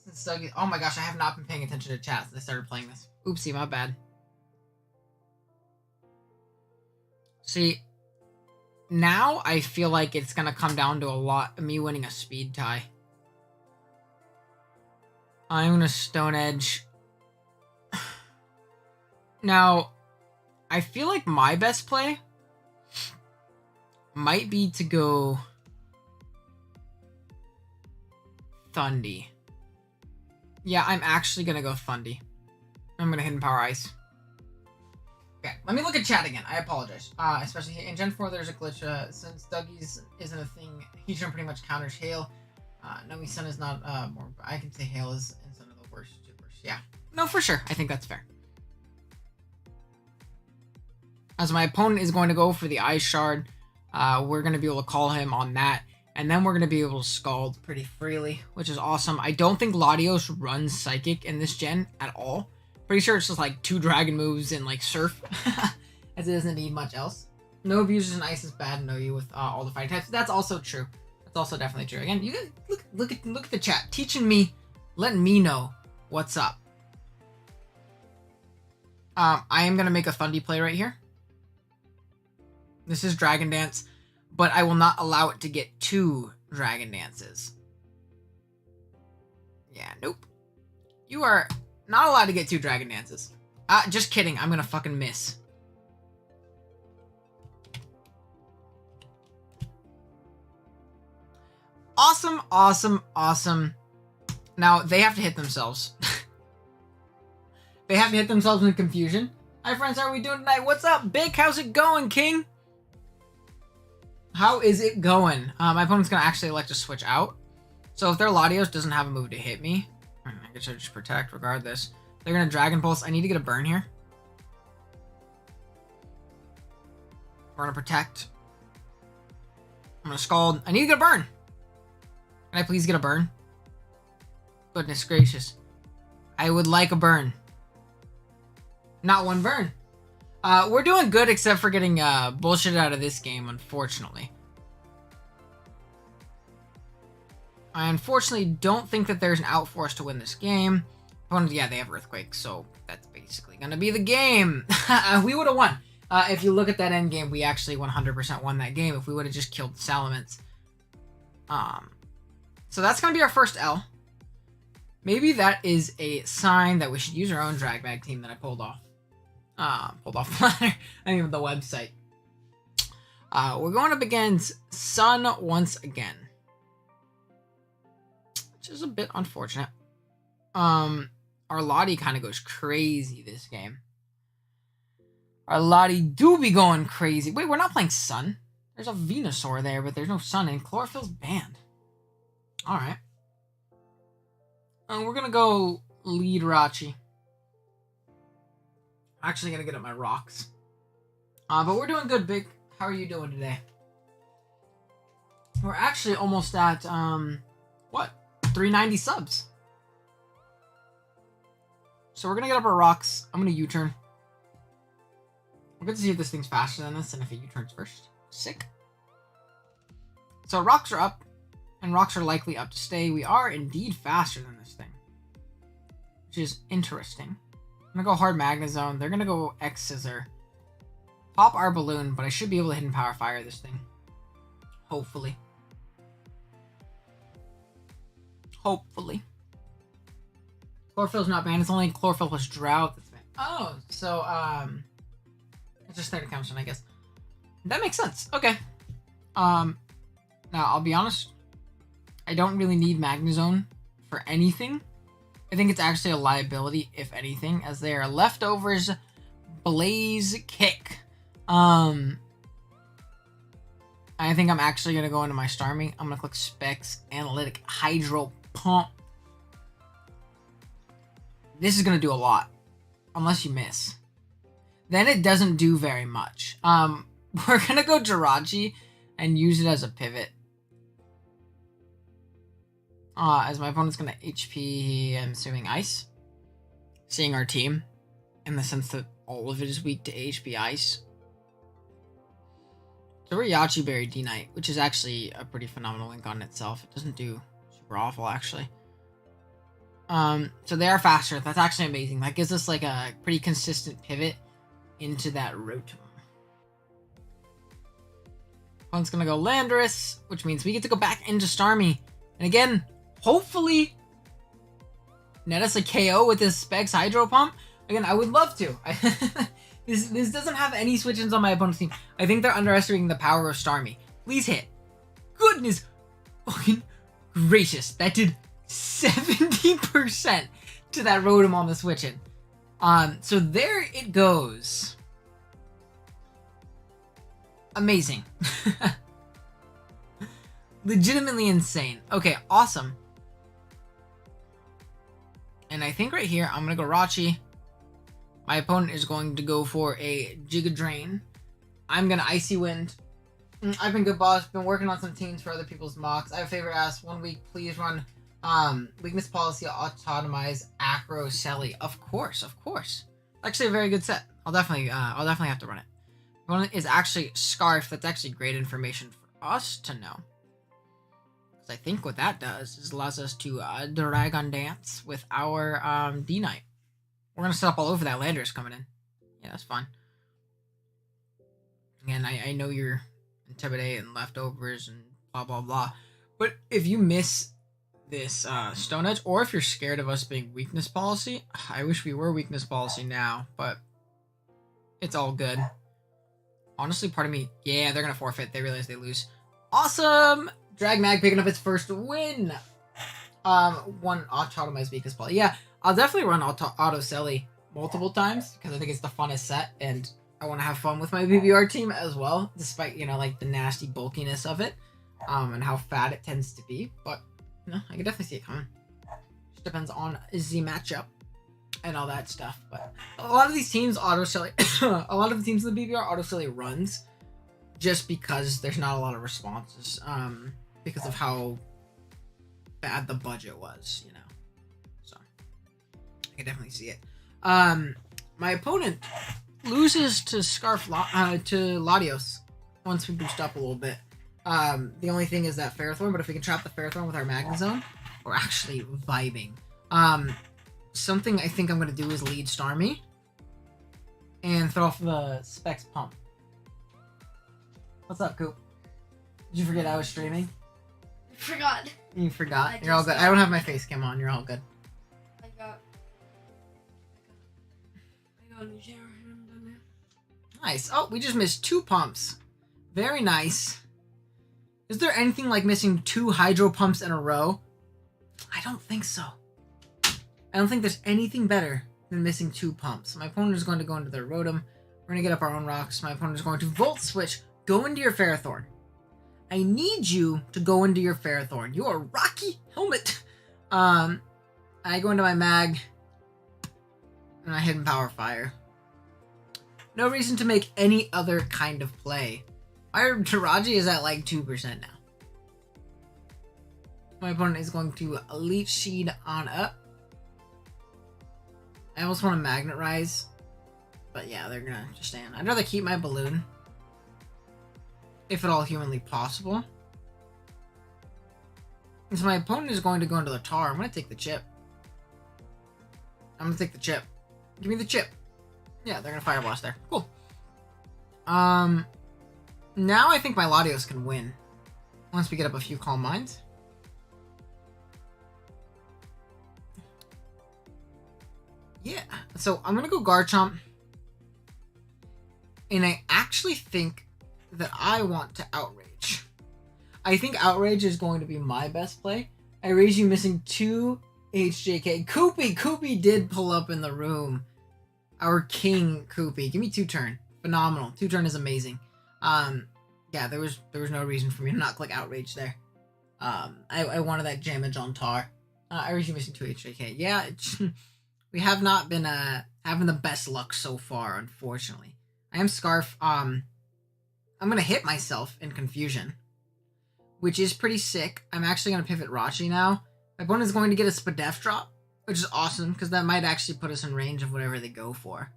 Since Dougie... Oh my gosh, I have not been paying attention to chat since I started playing this. Oopsie, my bad. See, now I feel like it's going to come down to a lot of me winning a speed tie. I'm going to Stone Edge. Now, I feel like my best play might be to go Thundy. Yeah, I'm actually going to go Thundy. I'm going to Hidden Power Ice. Okay, let me look at chat again. I apologize. Especially in Gen 4, there's a glitch. Since Dougie's isn't a thing, Heatran pretty much counters Hail. No, Sun is not more. I can say Hail is instead of the worst. Yeah. No, for sure. I think that's fair. As my opponent is going to go for the Ice Shard, we're going to be able to call him on that. And then we're going to be able to Scald pretty freely, which is awesome. I don't think Latios runs Psychic in this gen at all. Pretty sure it's just like 2 Dragon moves and like Surf, as it doesn't need much else. No abuses and Ice is bad. No you with all the fighting types. That's also true. That's also definitely true. Again, you guys look at the chat, teaching me, letting me know what's up. I am gonna make a Thundy play right here. This is Dragon Dance, but I will not allow it to get 2 Dragon Dances. Yeah, nope. You are not allowed to get 2 Dragon Dances. Just kidding. I'm gonna fucking miss. Awesome, awesome, awesome. Now, they have to hit themselves. They have to hit themselves in confusion. Hi friends, how are we doing tonight? What's up, Big? How's it going, King? How is it going? My opponent's gonna actually elect to switch out. So if their Latios doesn't have a move to hit me, I guess I just protect regardless. They're gonna Dragon Pulse. I need to get a burn here. We're gonna protect. I'm gonna Scald. I need to get a burn. Can I please get a burn? Goodness gracious. I would like a burn. Not one burn. We're doing good except for getting bullshit out of this game, unfortunately. I unfortunately don't think that there's an out for us to win this game. Yeah, they have Earthquake, so that's basically going to be the game. We would have won. If you look at that end game, we actually 100% won that game if we would have just killed Salamence. So that's going to be our first L. Maybe that is a sign that we should use our own drag bag team that I pulled off. Pulled off the ladder. I mean, the website. We're going up against Sun once again. Which is a bit unfortunate. Our Lottie kind of goes crazy this game. Our Lottie do be going crazy. Wait, we're not playing Sun. There's a Venusaur there, but there's no Sun, and Chlorophyll's banned. Alright. We're gonna go lead Rachi. I'm actually gonna get up my rocks. But we're doing good, Big. How are you doing today? We're actually almost at, what? 390 subs. So we're gonna get up our rocks. I'm gonna U-turn. We're going to see if this thing's faster than this and if it U-turns first. Sick. So rocks are up, and rocks are likely up to stay. We are indeed faster than this thing, which is interesting. I'm going to go hard Magnezone. They're going to go X-Scissor. Pop our balloon, but I should be able to Hidden Power Fire this thing. Hopefully. Hopefully. Chlorophyll's not banned. It's only Chlorophyll plus Drought that's banned. Oh, so, it's just 30 counts, I guess. That makes sense. Okay. Now, I'll be honest. I don't really need Magnezone for anything. I think it's actually a liability, if anything, as they are leftovers. Blaze Kick. I think I'm actually going to go into my Starmie. I'm going to click Specs, Analytic, Hydro Pump. This is going to do a lot. Unless you miss. Then it doesn't do very much. We're going to go Jirachi and use it as a pivot. As my opponent's going to HP, I'm assuming Ice. Seeing our team. In the sense that all of it is weak to HP Ice. So we're Yachi Berry D-Knight, which is actually a pretty phenomenal link on itself. It doesn't do super awful, actually. So they are faster. That's actually amazing. That gives us like a pretty consistent pivot into that Rotom. Opponent's gonna go Landorus, which means we get to go back into Starmie. And again, hopefully net us a KO with this Specs Hydro Pump. Again, I would love to. This doesn't have any switch-ins on my opponent's team. I think they're underestimating the power of Starmie. Please hit. Goodness fucking gracious. That did 70% to that Rotom on the switch-in. So there it goes. Amazing. Legitimately insane. Okay, awesome. And I think right here, I'm going to go Rachi. My opponent is going to go for a Giga Drain. I'm going to Icy Wind. I've been good, boss. Been working on some teams for other people's mocks. I have a favor to ask. 1 week, please run Weakness Policy, Autotomize, Acro, Selly. Of course, of course. Actually a very good set. I'll definitely have to run it. One is actually Scarf. That's actually great information for us to know. Because I think what that does is allows us to Dragon Dance with our D-Knight. We're going to set up all over that. Landorus coming in. Yeah, that's fine. Again, I know you're Intimidate and Leftovers and blah, blah, blah. But if you miss this Stone Edge, or if you're scared of us being Weakness Policy, I wish we were Weakness Policy now, but it's all good. Honestly, part of me, yeah, they're going to forfeit. They realize they lose. Awesome! Dragmag picking up its first win. One Autotomized Weakness Policy. Yeah, I'll definitely run Auto Selly multiple times because I think it's the funnest set, and I want to have fun with my BBR team as well, despite, you know, like the nasty bulkiness of it, and how fat it tends to be. But no, I can definitely see it coming. Just depends on the matchup and all that stuff. But a lot of these teams auto silly, a lot of the teams in the BBR auto silly runs, just because there's not a lot of responses, because of how bad the budget was, you know. So I can definitely see it. My opponent loses to to Latios once we boost up a little bit. The only thing is that Ferrothorn, but if we can trap the Ferrothorn with our Magnezone, we're actually vibing. Something I think I'm going to do is lead Starmie and throw off the Specs Pump. What's up, Coop? Did you forget I was streaming?
Forgot.
You forgot? You're all good. I don't have my face cam on. You're all good.
I got a new chair.
Nice. Oh, we just missed 2 pumps. Very nice. Is there anything like missing 2 hydro pumps in a row? I don't think so. I don't think there's anything better than missing 2 pumps. My opponent is going to go into their Rotom. We're going to get up our own rocks. My opponent is going to Volt Switch. Go into your Ferrothorn. I need you to go into your Ferrothorn. You are Rocky Helmet. I go into my Mag. And I Hidden Power Fire. No reason to make any other kind of play. Our Taraji is at like 2% now. My opponent is going to Leech Seed on up. I almost want to Magnet Rise. But yeah, they're gonna just stand. I'd rather keep my Balloon. If at all humanly possible. And so my opponent is going to go into the Tar. I'm going to take the chip. I'm going to take the chip. Give me the chip. Yeah, they're going to Fire Blast there. Cool. Now I think my Latios can win. Once we get up a few Calm Minds. Yeah. So I'm going to go Garchomp. And I actually think that I want to Outrage. I think Outrage is going to be my best play. I raise you missing 2 HJK. Koopy did pull up in the room. Our King Koopy. Give me 2-turn. Phenomenal. 2-turn is amazing. Yeah, there was no reason for me to not click Outrage there. I wanted that damage on Tar. I raise you missing 2 HJK. Yeah, we have not been having the best luck so far, unfortunately. I am Scarf. I'm going to hit myself in Confusion, which is pretty sick. I'm actually going to pivot Rachi now. My opponent is going to get a Spadef drop, which is awesome, because that might actually put us in range of whatever they go for.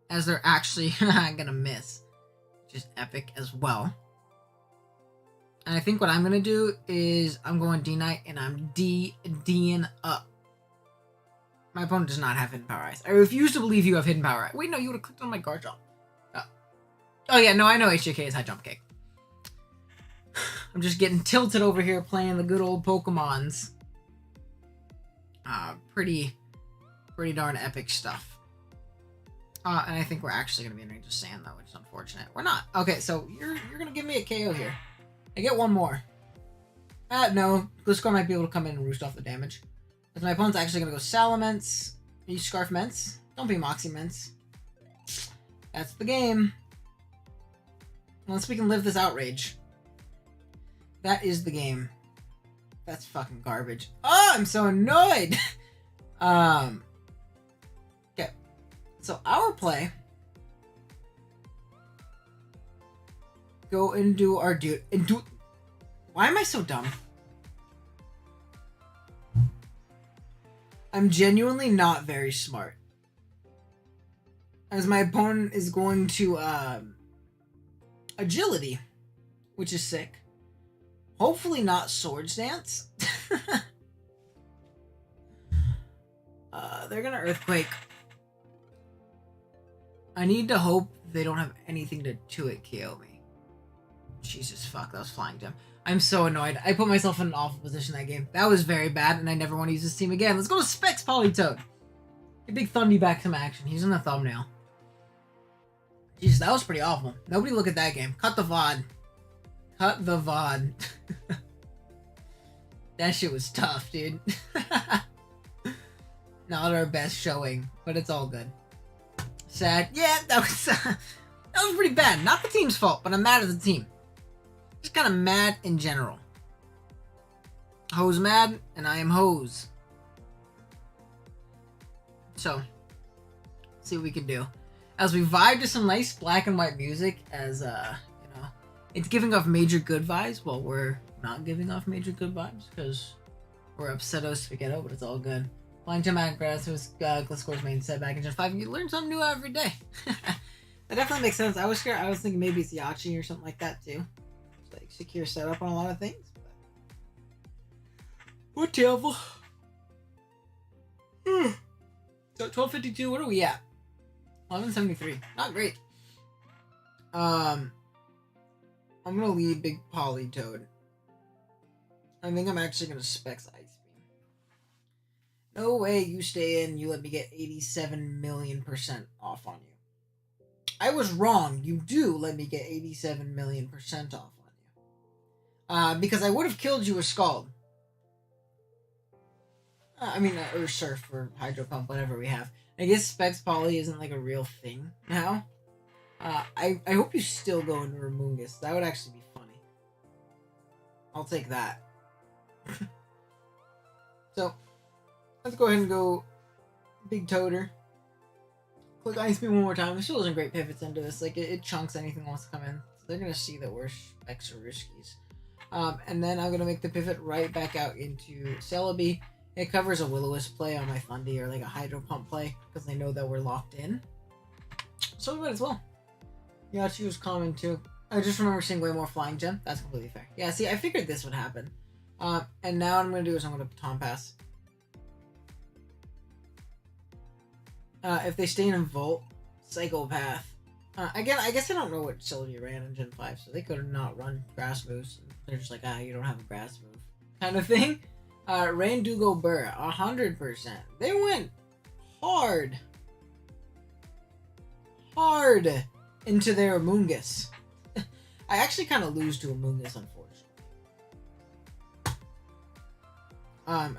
As they're actually going to miss, which is epic as well. And I think what I'm going to do is I'm going D-Knight, and I'm D'ing up. My opponent does not have Hidden Power Ice. I refuse to believe you have Hidden Power Ice. Wait, no, you would have clicked on my Garchomp. Oh yeah, no, I know HJK is High Jump Kick. I'm just getting tilted over here playing the good old Pokemons. Pretty darn epic stuff. And I think we're actually going to be in range of Sand, though, which is unfortunate. We're not. Okay, so you're going to give me a KO here. I get one more. No. Gliscor might be able to come in and roost off the damage. Because my opponent's actually going to go Salamence. You Scarf Mence. Don't be Moxie Mence. That's the game. Unless we can live this Outrage. That is the game. That's fucking garbage. Oh, I'm so annoyed! Okay. So our play. Go and do our dude. And do. Why am I so dumb? I'm genuinely not very smart. As my opponent is going to, Agility, which is sick. Hopefully not Swords Dance. They're gonna Earthquake. I need to hope they don't have anything to 2-hit KO me. Jesus fuck, that was Flying Gem. I'm so annoyed. I put myself in an awful position that game. That was very bad, and I never want to use this team again. Let's go to Specs Politoed. Get Big Thundy back some action. He's in the thumbnail. Jesus, that was pretty awful. Nobody look at that game. Cut the VOD. Cut the VOD. That shit was tough, dude. Not our best showing, but it's all good. Sad. Yeah, that was pretty bad. Not the team's fault, but I'm mad at the team. Just kind of mad in general. Hose mad, and I am hose. So, see what we can do. As we vibe to some nice black and white music, as you know, it's giving off major good vibes. Well, we're not giving off major good vibes because we're upsetto spaghetto, but it's all good. Flying Gem at Grass was Gliscor's main setback in Gen 5. You learn something new every day. That definitely makes sense. I was scared. I was thinking maybe it's Yachi or something like that too. It's like secure setup on a lot of things. Whatever. So 1252, what are we at? 1173. Not great. I'm gonna lead Big Polytoad. I think I'm actually gonna Specs Ice Beam. No way you stay in, you let me get 87 million% off on you. I was wrong. You do let me get 87 million% off on you. Because I would have killed you with Scald. Or Surf or Hydro Pump, whatever we have. I guess Specs Poly isn't like a real thing now. I hope you still go into Remungus. That would actually be funny. I'll take that. So, let's go ahead and go Big Toader. Click Ice Beam one more time. There still isn't great pivots into this. Like, it chunks anything that wants to come in. So they're going to see that we're Specs or Riskies. And then I'm going to make the pivot right back out into Celebi. It covers a Will-O-Wisp play on my Thundy or like a Hydro Pump play because they know that we're locked in. So we might as well. Yachi was common too. I just remember seeing way more Flying Gem. That's completely fair. Yeah, see, I figured this would happen. And now what I'm going to do is I'm going to Tom Pass. If they stay in Volt, Psychopath. Again, I guess I don't know what Sylvia ran in Gen 5, so they could have not run Grass Moves. They're just like, you don't have a Grass Move. Kind of thing. Randugo Burr, 100%. They went hard into their Amoonguss. I actually kind of lose to Amoonguss, unfortunately.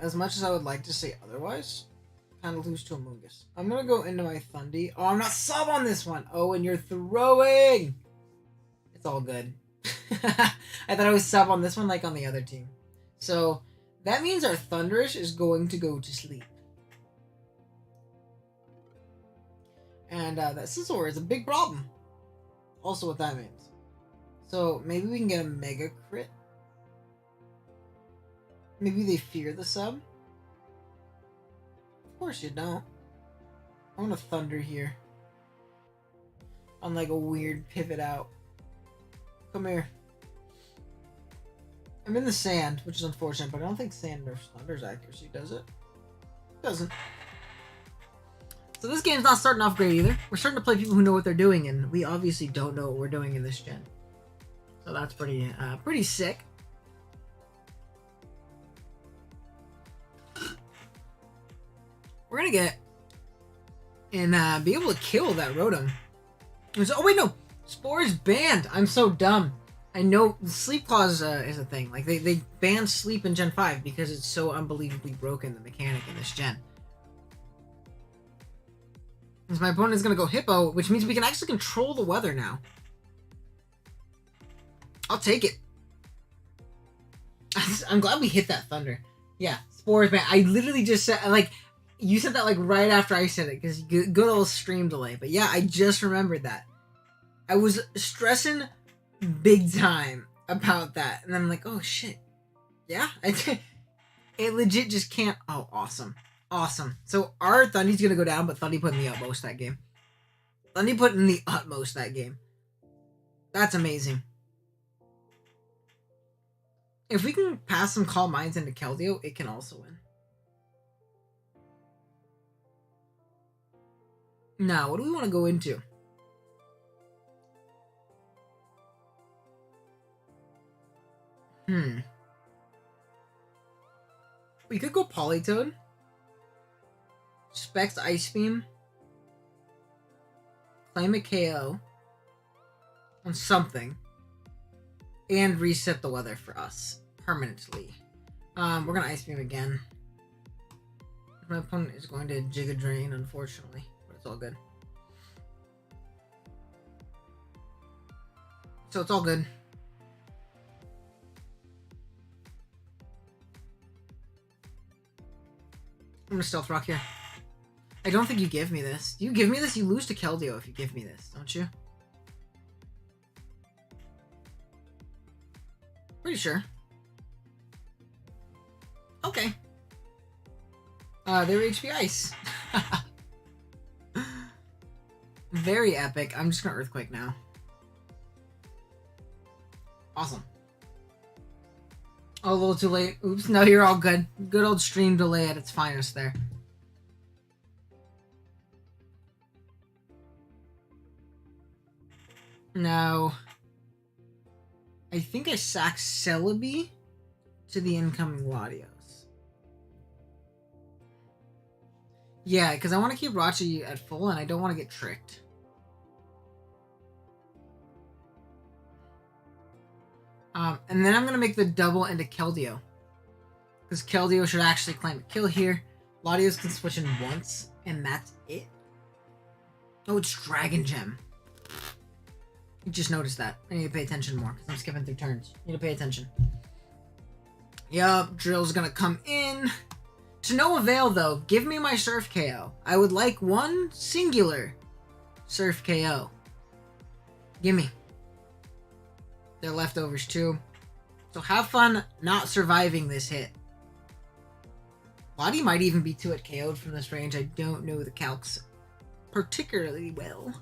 As much as I would like to say otherwise, kind of lose to Amoonguss. I'm gonna go into my Thundy. Oh, I'm not sub on this one. Oh, and you're throwing. It's all good. I thought I was sub on this one like on the other team. So that means our Thundurus is going to go to sleep. And that Scizor is a big problem. Also what that means. So maybe we can get a Mega Crit. Maybe they fear the sub. Of course you don't. I'm gonna Thunder here. On like a weird pivot out. Come here. I'm in the sand, which is unfortunate, but I don't think sand nerfs Thunder's accuracy, does it? It doesn't. So this game's not starting off great either. We're starting to play people who know what they're doing, and we obviously don't know what we're doing in this gen. So that's pretty sick. We're gonna get and be able to kill that Rotom. Oh wait, no, Spore's banned. I'm so dumb. I know Sleep Clause is a thing. Like they banned Sleep in Gen 5 because it's so unbelievably broken, the mechanic in this gen. Because my opponent is gonna go Hippo, which means we can actually control the weather now. I'll take it. I'm glad we hit that Thunder. Yeah, Spore's banned. I literally just said, like, you said that like right after I said it because good old stream delay. But yeah, I just remembered that. I was stressing big time about that, and I'm like, oh shit, yeah, it legit just can't. Oh, awesome. So our Thundy's gonna go down, but Thundy put in the utmost that game. That's amazing. If we can pass some Calm Minds into Keldeo, it can also win. Now, what do we want to go into? We could go Politoed. Specs Ice Beam. Claim a KO. On something. And reset the weather for us. Permanently. We're gonna Ice Beam again. My opponent is going to Giga Drain, unfortunately, but it's all good. So it's all good. I'm gonna Stealth Rock here. I don't think you give me this. Do you give me this? You lose to Keldeo if you give me this, don't you? Pretty sure. Okay. They were HP Ice. Very epic. I'm just gonna Earthquake now. Awesome. Oh, a little too late. Oops, no, you're all good. Good old stream delay at its finest there. Now, I think I sack Celebi to the incoming Latios. Yeah, because I want to keep Rachi at full and I don't want to get tricked. And then I'm going to make the double into Keldeo. Because Keldeo should actually claim a kill here. Latios can switch in once, and that's it. Oh, it's Dragon Gem. You just noticed that. I need to pay attention more, because I'm skipping through turns. Need to pay attention. Yup, Drill's going to come in. To no avail, though. Give me my Surf KO. I would like one singular Surf KO. Gimme. They're leftovers too. So have fun not surviving this hit. Lottie might even be 2-hit KO'd from this range. I don't know the calcs particularly well.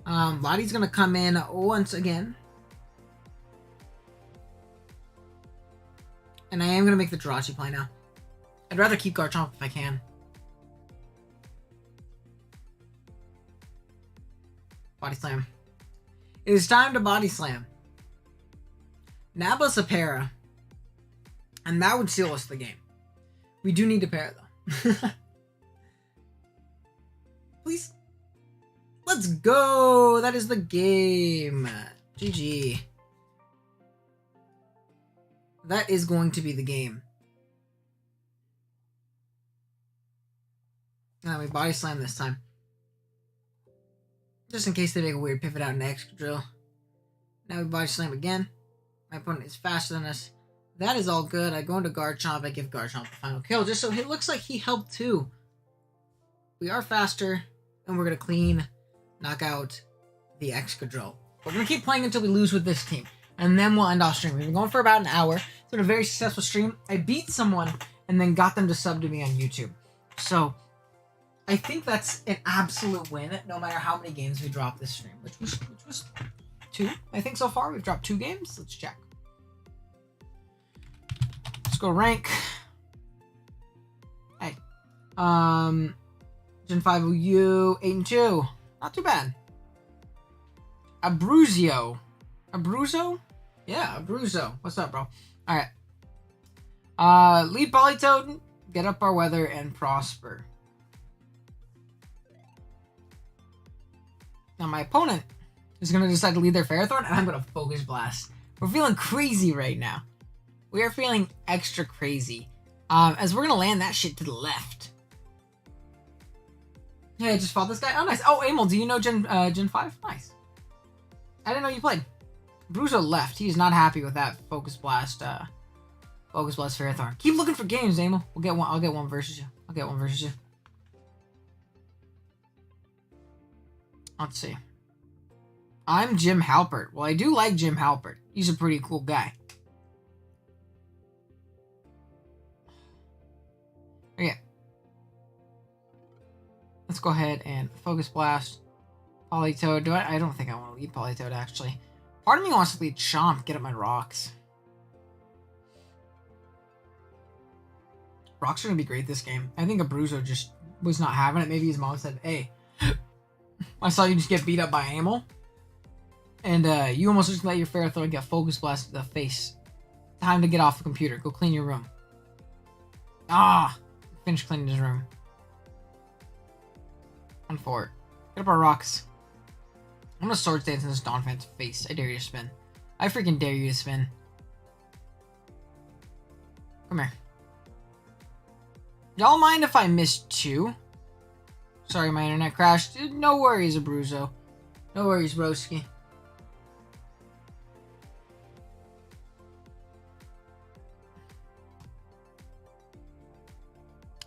Lottie's gonna come in once again. And I am gonna make the Jirachi play now. I'd rather keep Garchomp if I can. Body Slam. It is time to Body Slam. Naba Sapera. And that would seal us the game. We do need to pair, though. Please. Let's go! That is the game. GG. That is going to be the game. Now we Body Slam this time. Just in case they make a weird pivot out in Excadrill. Now we Body Slam again. My opponent is faster than us. That is all good. I go into Garchomp. I give Garchomp the final kill. Just so it looks like he helped too. We are faster. And we're going to clean knock out the Excadrill. We're going to keep playing until we lose with this team. And then we'll end off stream. We've been going for about an hour. It's been a very successful stream. I beat someone and then got them to sub to me on YouTube. So I think that's an absolute win no matter how many games we drop this stream. Which was 2, I think, so far. We've dropped 2 games. Let's check. Let's go rank. Hey. Gen 5 OU, 8-2. Not too bad. Abruzio. Abruzzo? Yeah, Abruzzo. What's up, bro? Alright. Lead Politoed, get up our weather, and prosper. Now my opponent is going to decide to lead their Ferrothorn, and I'm going to Focus Blast. We're feeling crazy right now. We are feeling extra crazy. As we're going to land that shit to the left. Yeah, I just fought this guy. Oh, nice. Oh, Amel, do you know Gen 5? Nice. I didn't know you played. Bruzo left. He is not happy with that Focus Blast Ferrothorn. Keep looking for games, Amel. We'll get one. I'll get one versus you. Let's see. I'm Jim Halpert. Well, I do like Jim Halpert. He's a pretty cool guy. Okay. Let's go ahead and Focus Blast. Politoed. I don't think I want to lead Politoed, actually. Part of me wants to lead Chomp, get up my rocks. Rocks are going to be great this game. I think Abruzzo just was not having it. Maybe his mom said, hey, I saw you just get beat up by Amel. And you almost just let your Ferrothorn get Focus Blast to the face. Time to get off the computer. Go clean your room. Ah! Finish cleaning his room. On for it. Get up our rocks. I'm gonna Swords Dance in this Donphan's face. I dare you to spin. I freaking dare you to spin. Come here. Y'all mind if I missed 2? Sorry, my internet crashed. No worries, Abruzzo. No worries, broski.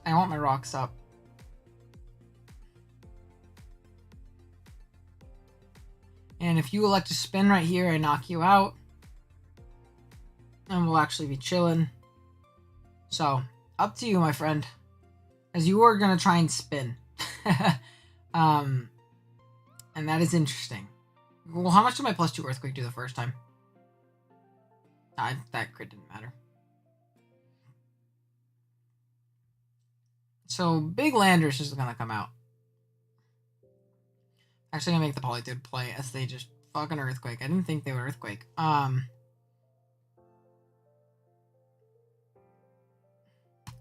I want my rocks up. And if you elect to spin right here, I knock you out. And we'll actually be chilling. So, up to you, my friend. As you are going to try and spin. And that is interesting. Well, how much did my +2 Earthquake do the first time? That crit didn't matter. So, Big Landers is going to come out. Actually, going to make the Politoed play as they just fucking Earthquake. I didn't think they would Earthquake. We're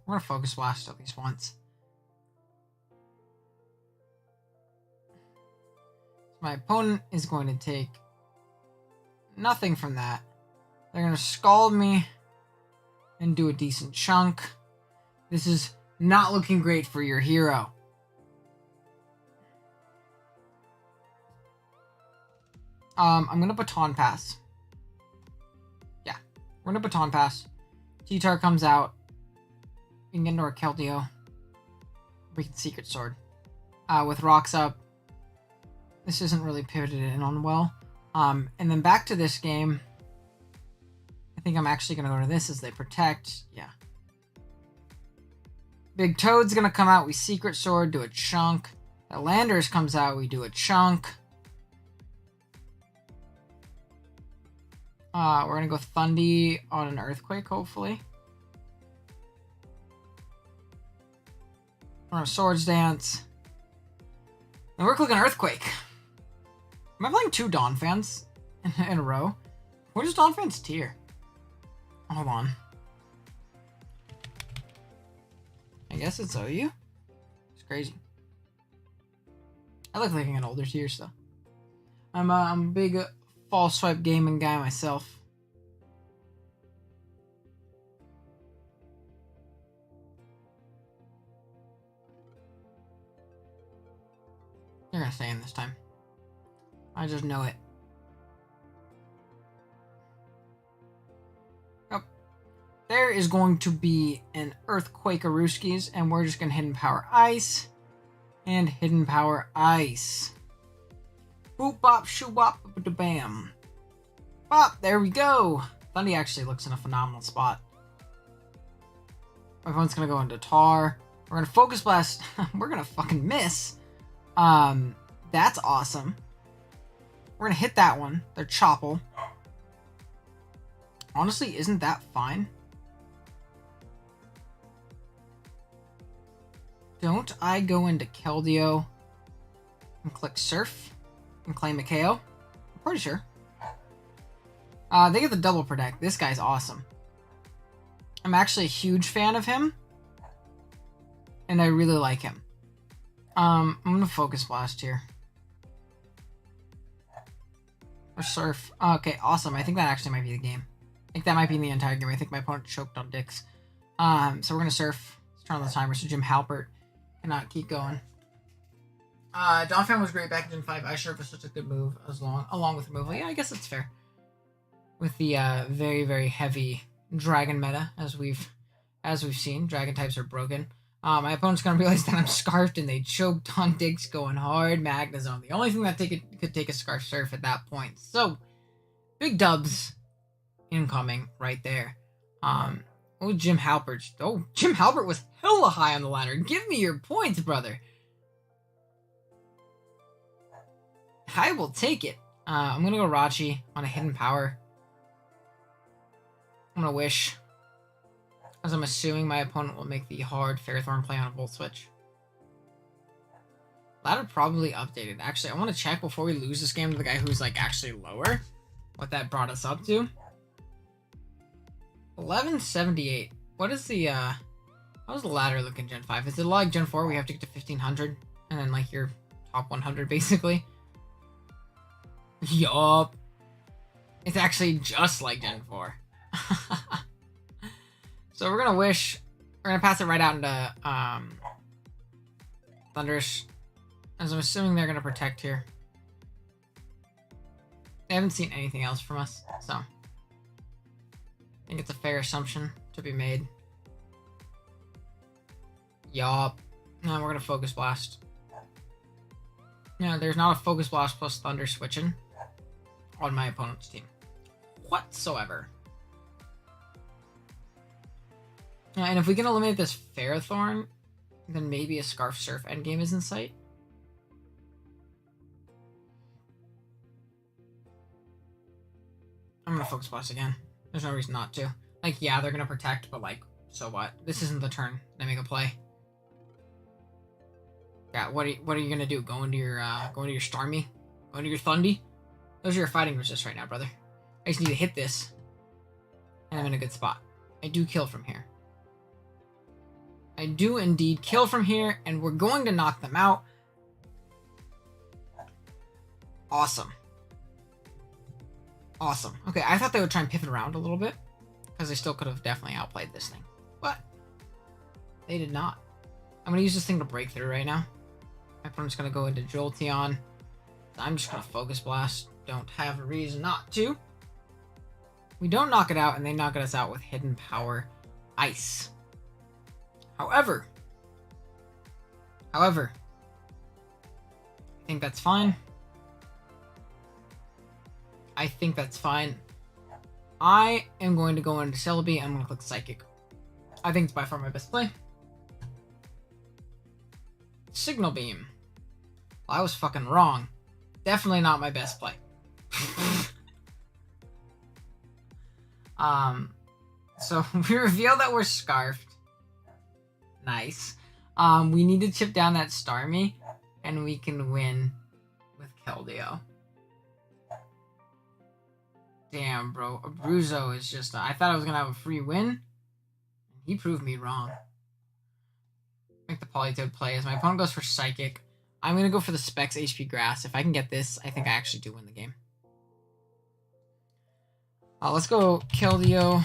going to Focus Blast at least once. My opponent is going to take nothing from that. They're going to Scald me and do a decent chunk. This is not looking great for your hero. I'm going to Baton Pass. Yeah, we're going to Baton Pass. T-Tar comes out. We can get into our Keldeo. We can Secret Sword. With rocks up, this isn't really pivoted in on well. And then back to this game. I think I'm actually going to go to this as they protect. Yeah. Big Toad's going to come out. We Secret Sword, do a chunk. That Landers comes out. We do a chunk. We're going to go Thundy on an Earthquake, hopefully. We're going to Swords Dance. And we're clicking Earthquake. Am I playing 2 Donphans in a row? What is Donphan's tier? Hold on. I guess it's OU. It's crazy. I look like an older tier stuff. I'm a big fall swipe gaming guy myself. They're gonna stay in this time. I just know it. Yep. There is going to be an Earthquake Aruskis, and we're just gonna Hidden Power Ice. And Hidden Power Ice. Boop bop shoo bop bam. Bop, there we go. Thundy actually looks in a phenomenal spot. My opponent's gonna go into Tar. We're gonna Focus Blast. We're gonna fucking miss. That's awesome. We're gonna hit that one. They're Chople. Honestly, isn't that fine? Don't I go into Keldeo and click Surf and claim a KO? I'm pretty sure. They get the double protect. This guy's awesome. I'm actually a huge fan of him. And I really like him. I'm gonna Focus Blast here. Or Surf. Okay, awesome. I think that actually might be the game. I think that might be in the entire game. I think my opponent choked on dicks. So we're gonna Surf. Let's turn on the timer so Jim Halpert cannot keep going. Donphan was great back in Gen 5. Ice Surf was such a good move along with removal. Yeah, I guess it's fair. With the very, very heavy dragon meta, as we've seen. Dragon types are broken. My opponent's gonna realize that I'm Scarfed and they choked on Diggs going hard. Magnezone. The only thing that could take a Scarf Surf at that point. So, big dubs incoming right there. Oh, Jim Halpert. Oh, Jim Halpert was hella high on the ladder. Give me your points, brother. I will take it. I'm gonna go Rachi on a Hidden Power. I'm gonna Wish. As I'm assuming my opponent will make the hard Ferrothorn play on a Volt Switch. Ladder probably updated. Actually, I want to check before we lose this game to the guy who's like actually lower. What that brought us up to. 1178. What is the how's the ladder look in Gen 5? Is it like Gen 4 we have to get to 1500 and then like your top 100 basically? Yup. It's actually just like Gen 4. So we're gonna Wish. We're gonna pass it right out into Thundurus, as I'm assuming they're gonna protect here. They haven't seen anything else from us, so I think it's a fair assumption to be made. Yup. No, we're gonna Focus Blast. Yeah, there's not a Focus Blast plus Thunder switching on my opponent's team whatsoever. Yeah, and if we can eliminate this Ferrothorn, then maybe a Scarf Surf endgame is in sight. I'm gonna Focus Blast again. There's no reason not to. Like, yeah, they're gonna protect, but like, so what? This isn't the turn they make a play. Yeah, what are you gonna do? Go into your Starmie? Go into your Thundy? Those are your fighting resist right now, brother. I just need to hit this. And I'm in a good spot. I do kill from here. I do indeed kill from here, and we're going to knock them out. Awesome. Awesome. Okay, I thought they would try and pivot around a little bit, because they still could have definitely outplayed this thing. But they did not. I'm going to use this thing to break through right now. My opponent's going to go into Jolteon. I'm just going to Focus Blast. Don't have a reason not to. We don't knock it out, and they knock us out with Hidden Power Ice. However, I think that's fine. I think that's fine. I am going to go into Celebi. I'm going to click Psychic. I think it's by far my best play. Signal Beam. Well, I was fucking wrong. Definitely not my best play. So we reveal that we're Scarfed. Nice. We need to chip down that Starmie, and we can win with Keldeo. Damn, bro. Abruzzo is just... I thought I was going to have a free win. He proved me wrong. Make the Politoed play as my opponent goes for Psychic. I'm going to go for the Specs HP Grass. If I can get this, I think I actually do win the game. Let's go Keldeo.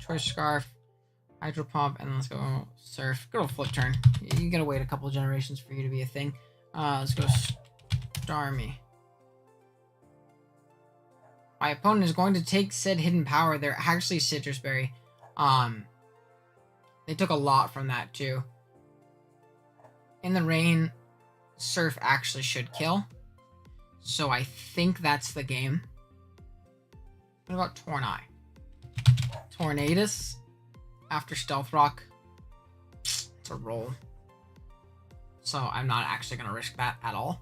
Choice Scarf. Hydro Pump. And let's go Surf. Good old Flip Turn. You gotta wait a couple generations for you to be a thing. Let's go Starmie. My opponent is going to take said Hidden Power. They're actually Citrus Berry. They took a lot from that too. In the rain, Surf actually should kill. So I think that's the game. What about Tornai? Tornadus after Stealth Rock. It's a roll. So I'm not actually going to risk that at all.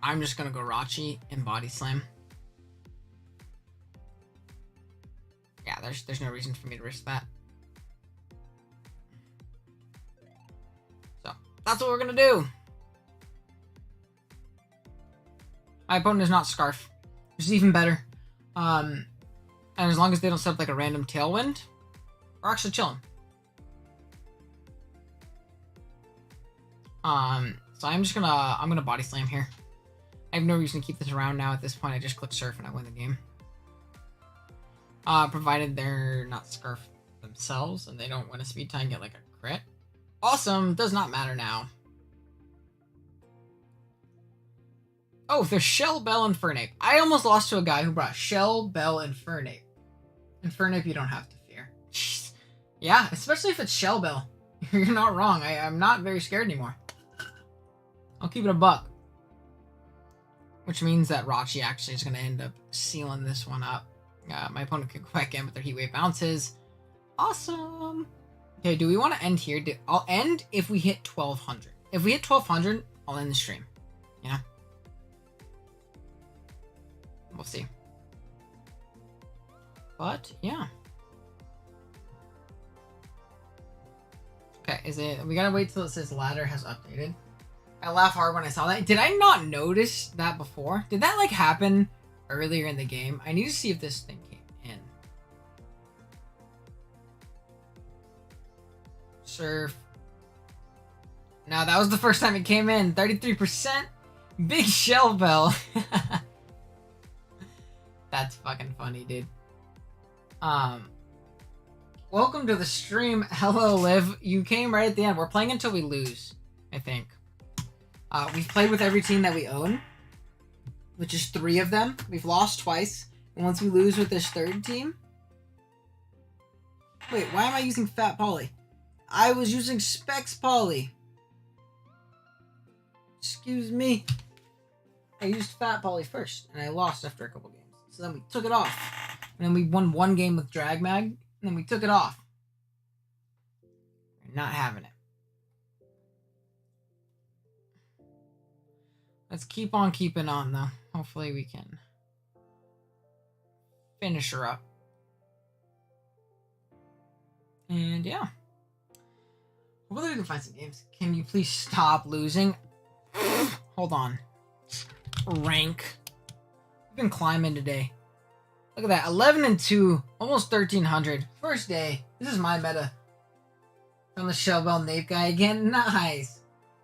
I'm just going to go Rachi and Body Slam. Yeah, there's no reason for me to risk that. So that's what we're going to do. My opponent is not Scarf, which is even better. And as long as they don't set up like a random Tailwind, we're actually chilling. So I'm gonna Body Slam here. I have no reason to keep this around now. At this point, I just click Surf and I win the game. Provided they're not Scarf themselves and they don't win a speed tie and get like a crit. Awesome, does not matter now. Oh, there's Shell, Bell, and Fernape. I almost lost to a guy who brought Shell, Bell, and Fernape. And Fernape you don't have to fear. Jeez. Yeah, especially if it's Shell Bell. You're not wrong. I'm not very scared anymore. I'll keep it a buck. Which means that Rachi actually is going to end up sealing this one up. My opponent could go back in, but their Heat Wave bounces. Awesome. Okay, do we want to end here? I'll end if we hit 1200. If we hit 1200, I'll end the stream. You know? We'll see. But, yeah. Okay, we gotta wait till it says ladder has updated. I laughed hard when I saw that. Did I not notice that before? Did that, like, happen earlier in the game? I need to see if this thing came in. Surf. No, that was the first time it came in. 33%. Big Shell Bell. That's fucking funny, dude. Well, welcome to the stream. Hello, Liv. You came right at the end. We're playing until we lose, I think. We've played with every team that we own, which is 3 of them. We've lost twice. And once we lose with this third team... Wait, why am I using Fat Polly? I was using Specs Polly. Excuse me. I used Fat Polly first, and I lost after a couple games. So then we took it off. And then we won 1 game with Dragmag, and then we took it off. We're not having it. Let's keep on keeping on, though. Hopefully we can finish her up. And yeah. Hopefully we can find some games. Can you please stop losing? Hold on. Rank. We've been climbing today. Look at that. 11-2. Almost 1,300. First day. This is my meta. From the Shellbell Nape guy again. Nice.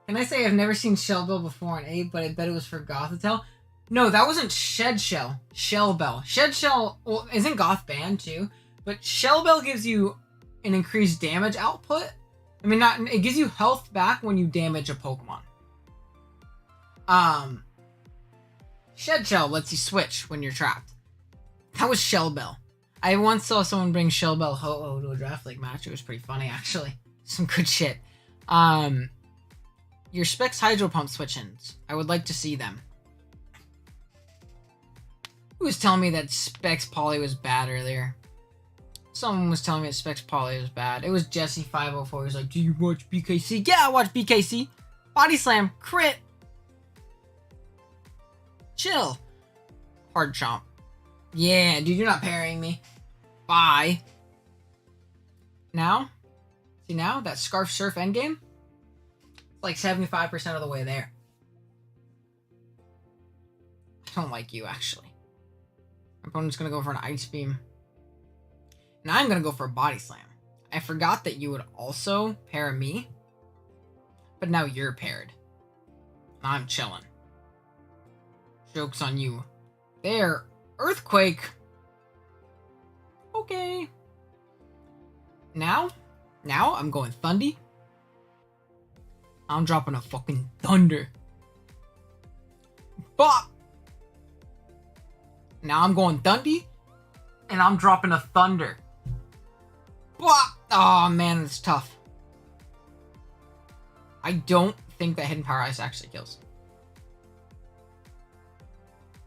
Can I say I've never seen Shellbell before in Ape, but I bet it was for Gothitelle? No, that wasn't Shed Shell. Shellbell. Shed Shell, well, isn't Goth banned too? But Shellbell gives you an increased damage output. I mean, not, it gives you health back when you damage a Pokemon. Shed Shell lets you switch when you're trapped. That was Shellbell. I once saw someone bring Shellbell Ho-Oh to a Draft League match. It was pretty funny, actually. Some good shit. Your Specs Hydro Pump switch-ins. I would like to see them. Who was telling me that Specs Poly was bad earlier? Someone was telling me that Specs Poly was bad. It was Jesse504. He was like, do you watch BKC? Yeah, I watch BKC. Body Slam. Crit. Chill. Hard Chomp. Yeah, dude, you're not parrying me. Bye. Now? See now? That Scarf Surf endgame? It's like 75% of the way there. I don't like you, actually. My opponent's gonna go for an Ice Beam. And I'm gonna go for a Body Slam. I forgot that you would also pair me. But now you're paired. I'm chilling. Joke's on you. There. Earthquake. Okay. Now I'm going Thundy. I'm dropping a fucking Thunder. Bop. Now I'm going Thundy. And I'm dropping a Thunder. Bop. Oh man, it's tough. I don't think that Hidden Power Ice actually kills.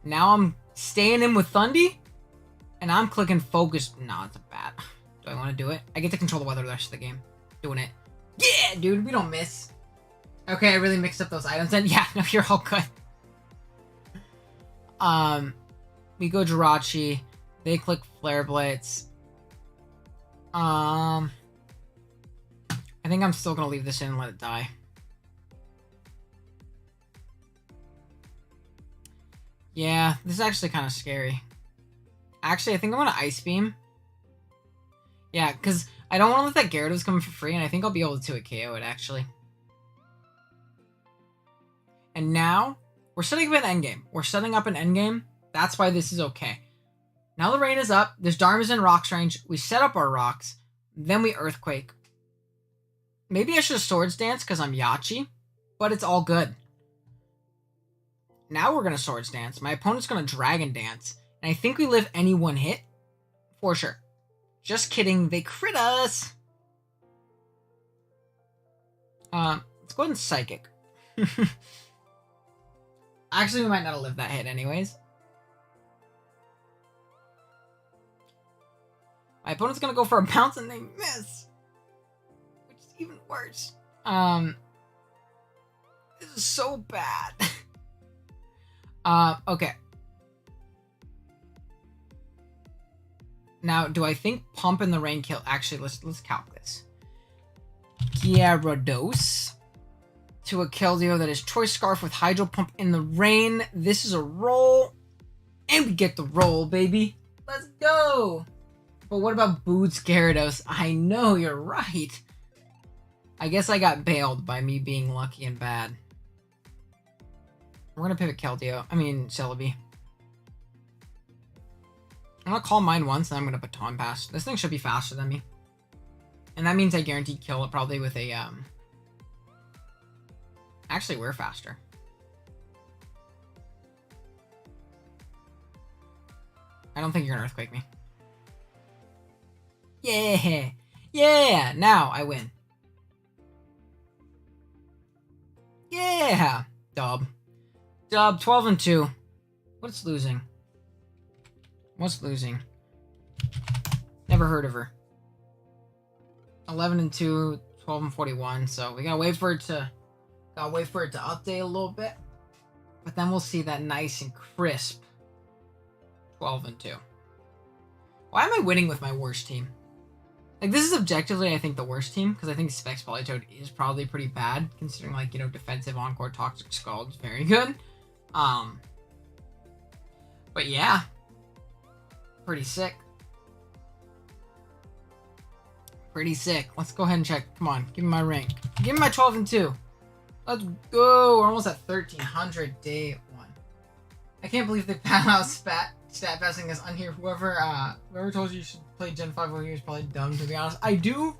Now I'm staying in with Thundy. And I'm clicking Focus. No, it's a bad. Do I want to do it? I get to control the weather the rest of the game. Doing it. Yeah, dude, we don't miss. Okay, I really mixed up those items. And yeah, no, you're all good. We go Jirachi. They click Flare Blitz. I think I'm still gonna leave this in and let it die. Yeah, this is actually kind of scary. Actually, I think I'm gonna Ice Beam. Yeah, because I don't want to let that Gyarados come for free, and I think I'll be able to KO it, actually. And now, we're setting up an endgame. We're setting up an endgame. That's why this is okay. Now the rain is up. This Darm is in Rocks range. We set up our Rocks. Then we Earthquake. Maybe I should have Swords Dance because I'm Yachi. But it's all good. Now we're going to Swords Dance. My opponent's going to Dragon Dance. And I think we live any one hit. For sure. Just kidding. They crit us. Let's go ahead and Psychic. Actually, we might not have lived that hit anyways. My opponent's gonna go for a bounce and they miss. Which is even worse. This is so bad. Okay. Now, do I think Pump in the Rain kill? Actually, let's calc this. Gyarados to a Keldeo that is Choice Scarf with Hydro Pump in the Rain. This is a roll. And we get the roll, baby. Let's go. But what about Boots Gyarados? I know, you're right. I guess I got bailed by me being lucky and bad. We're going to pivot Keldeo. I mean, Celebi. I'm going to call mine once, and I'm going to Baton Pass. This thing should be faster than me. And that means I guarantee kill it probably with a Actually, we're faster. I don't think you're gonna earthquake me. Yeah! Yeah! Now I win. Yeah! Dub. 12-2. What's losing? What's losing? Never heard of her. 11-2, 12-41. So we gotta wait for it to update a little bit. But then we'll see that nice and crisp 12-2. Why am I winning with my worst team? Like, this is objectively, I think, the worst team, because I think Specs Polytoad is probably pretty bad, considering, like, you know, defensive Encore Toxic Scald is very good. But yeah. Pretty sick. Pretty sick. Let's go ahead and check. Come on, give me my rank. Give me my 12-2. Let's go. We're almost at 1300 day 1. I can't believe they found out stat passing is on here. Whoever told you should play Gen 5 over here is probably dumb, to be honest. I do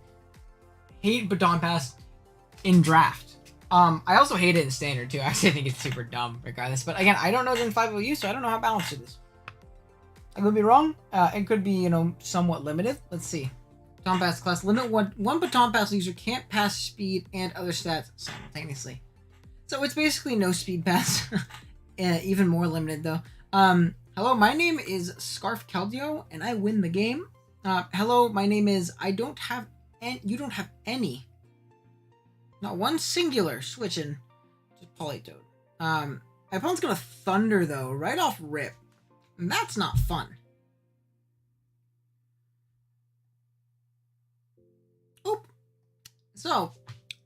hate Baton Pass in draft. I also hate it in standard too. Actually, I think it's super dumb regardless. But again, I don't know Gen 5 OU, so I don't know how balanced it is. I could be wrong. It could be, you know, somewhat limited. Let's see. Baton Pass class limit. One Baton Pass user can't pass speed and other stats simultaneously. So it's basically no speed pass. Even more limited though. Hello, my name is Scarf Keldeo, and I win the game. Hello, my name is you don't have any. Not one singular switching to Polytoad. My opponent's gonna Thunder though, right off rip. And that's not fun. Oop. So,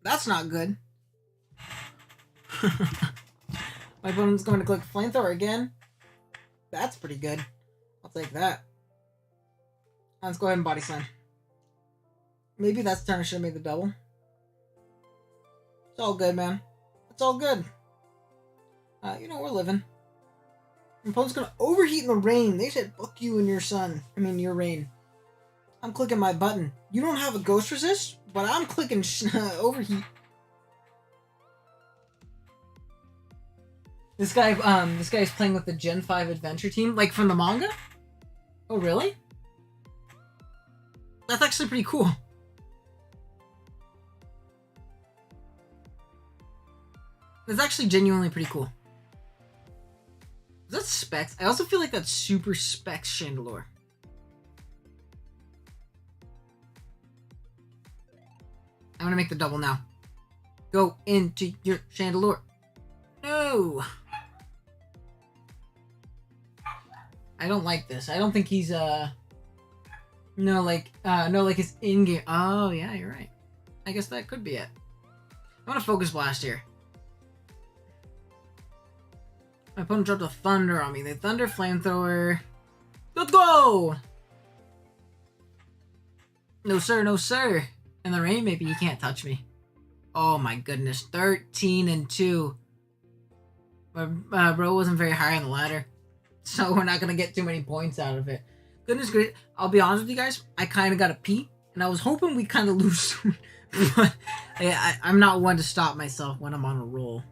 that's not good. My opponent's going to click Flamethrower again. That's pretty good. I'll take that. Let's go ahead and Body Slam. Maybe that's the time I should have made the double. It's all good, man. It's all good. You know, we're living. My opponent's gonna overheat in the rain. They said, fuck you and your sun. I mean, your rain. I'm clicking my button. You don't have a ghost resist, but I'm clicking overheat. This guy is playing with the Gen 5 adventure team, like from the manga? Oh, really? That's actually pretty cool. That's actually genuinely pretty cool. Is that Specs? I also feel like that's super Specs Chandelure. I'm gonna make the double now. Go into your Chandelure. No! I don't like this. I don't think he's, no, like his in-game. Oh, yeah, you're right. I guess that could be it. I'm gonna Focus Blast here. My opponent dropped a Thunder on me. They Thunder Flamethrower. Let's go! No, sir, no, sir. In the rain, maybe you can't touch me. Oh my goodness. 13-2. My bro wasn't very high on the ladder. So we're not going to get too many points out of it. Goodness gracious. I'll be honest with you guys. I kind of got to pee. And I was hoping we kind of lose soon. But I'm not one to stop myself when I'm on a roll.